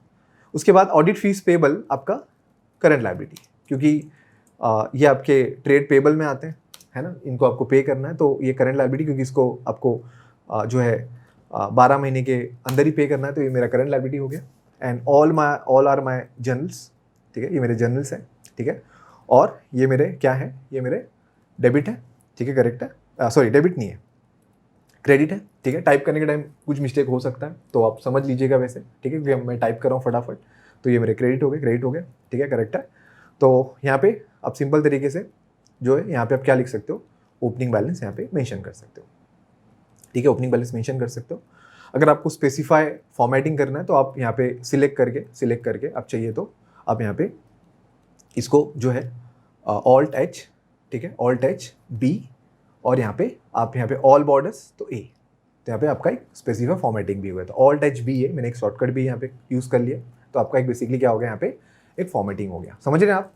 उसके बाद ऑडिट फीस पेबल आपका करंट लायबिलिटी, क्योंकि ये आपके ट्रेड पेबल में आते हैं, है ना, इनको आपको पे करना है, तो ये करंट लायबिलिटी, क्योंकि इसको आपको जो है 12 महीने के अंदर ही पे करना है, तो ये मेरा करंट लायबिलिटी हो गया। And all are my journals, ठीक है, ये मेरे जर्नल्स हैं, ठीक है। और ये मेरे क्या है? ये मेरे डेबिट है, ठीक है, करेक्ट है। सॉरी, डेबिट नहीं है, क्रेडिट है, ठीक है। टाइप करने के टाइम कुछ मिस्टेक हो सकता है, तो आप समझ लीजिएगा वैसे, ठीक है, क्योंकि मैं टाइप कर रहा हूँ फटाफट। तो ये मेरे क्रेडिट हो गए, ठीक है, करेक्ट है। तो यहाँ पे आप सिंपल तरीके से जो है यहाँ पे आप क्या लिख सकते हो? ओपनिंग बैलेंस यहाँ पे मेंशन कर सकते हो, ठीक है, ओपनिंग बैलेंस मेंशन कर सकते हो। अगर आपको स्पेसिफाई फॉर्मेटिंग करना है तो आप यहाँ पे सिलेक्ट करके आप चाहिए तो आप यहाँ पे इसको जो है ऑल्ट एच, ठीक है, ऑल्ट एच बी, और यहाँ पे आप यहाँ पे ऑल बॉर्डर्स तो ए, तो यहाँ पे आपका एक स्पेसिफाई फॉर्मेटिंग भी हुआ है। तो ऑल्ट एच बी है, मैंने एक शॉर्टकट भी यहाँ पे यूज़ कर लिया, तो आपका एक बेसिकली क्या हो गया? यहाँ पे एक फॉर्मेटिंग हो गया। समझ रहे हैं आप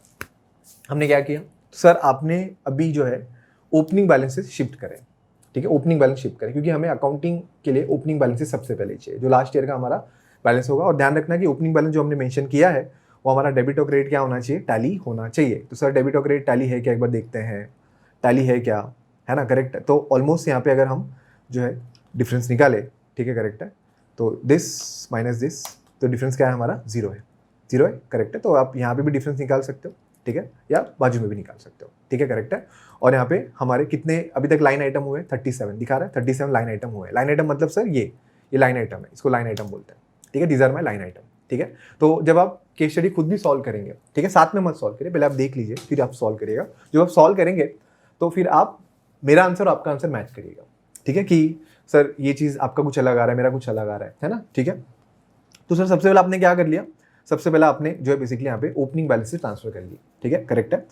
हमने क्या किया? तो सर आपने अभी जो है ओपनिंग बैलेंसेस शिफ्ट करें, ठीक है, ओपनिंग बैलेंस शिफ्ट करें, क्योंकि हमें अकाउंटिंग के लिए ओपनिंग बैलेंसेस सबसे पहले चाहिए, जो लास्ट ईयर का हमारा बैलेंस होगा। और ध्यान रखना कि ओपनिंग बैलेंस जो हमने मेंशन किया है वो हमारा डेबिट और क्रेडिट क्या होना चाहिए? टैली होना चाहिए। तो सर डेबिट और क्रेडिट टैली है क्या? एक बार देखते हैं, टैली है क्या, है ना, करेक्ट है। तो ऑलमोस्ट यहाँ पे अगर हम जो है डिफरेंस निकाले, ठीक है, करेक्ट है, तो दिस माइनस दिस, तो डिफरेंस क्या है हमारा? 0 है, 0 है, करेक्ट है। तो आप यहाँ पे भी डिफरेंस निकाल सकते हो, ठीक है, या बाजू में भी निकाल सकते हो, ठीक है, करेक्ट है। और यहाँ पे हमारे कितने अभी तक लाइन आइटम हुए? 37 दिखा रहा है, 37 लाइन आइटम हुए। लाइन आइटम मतलब सर ये लाइन आइटम है, इसको लाइन आइटम बोलते हैं, ठीक है, these are my line item, ठीक है। तो जब आप केस स्टडी खुद भी सॉल्व करेंगे, ठीक है, साथ में मत सॉल्व करिए, पहले आप देख लीजिए फिर आप सॉल्व करिएगा। जब आप सॉल्व करेंगे तो फिर आप मेरा आंसर और आपका आंसर मैच करिएगा, ठीक है, कि सर ये चीज़ आपका कुछ अलग आ रहा है, मेरा कुछ अलग आ रहा है ना, ठीक है। तो सर सबसे पहले आपने क्या कर लिया? सबसे पहले आपने जो है बेसिकली यहाँ पे ओपनिंग बैलेंस से ट्रांसफर कर ली, ठीक है, करेक्ट है।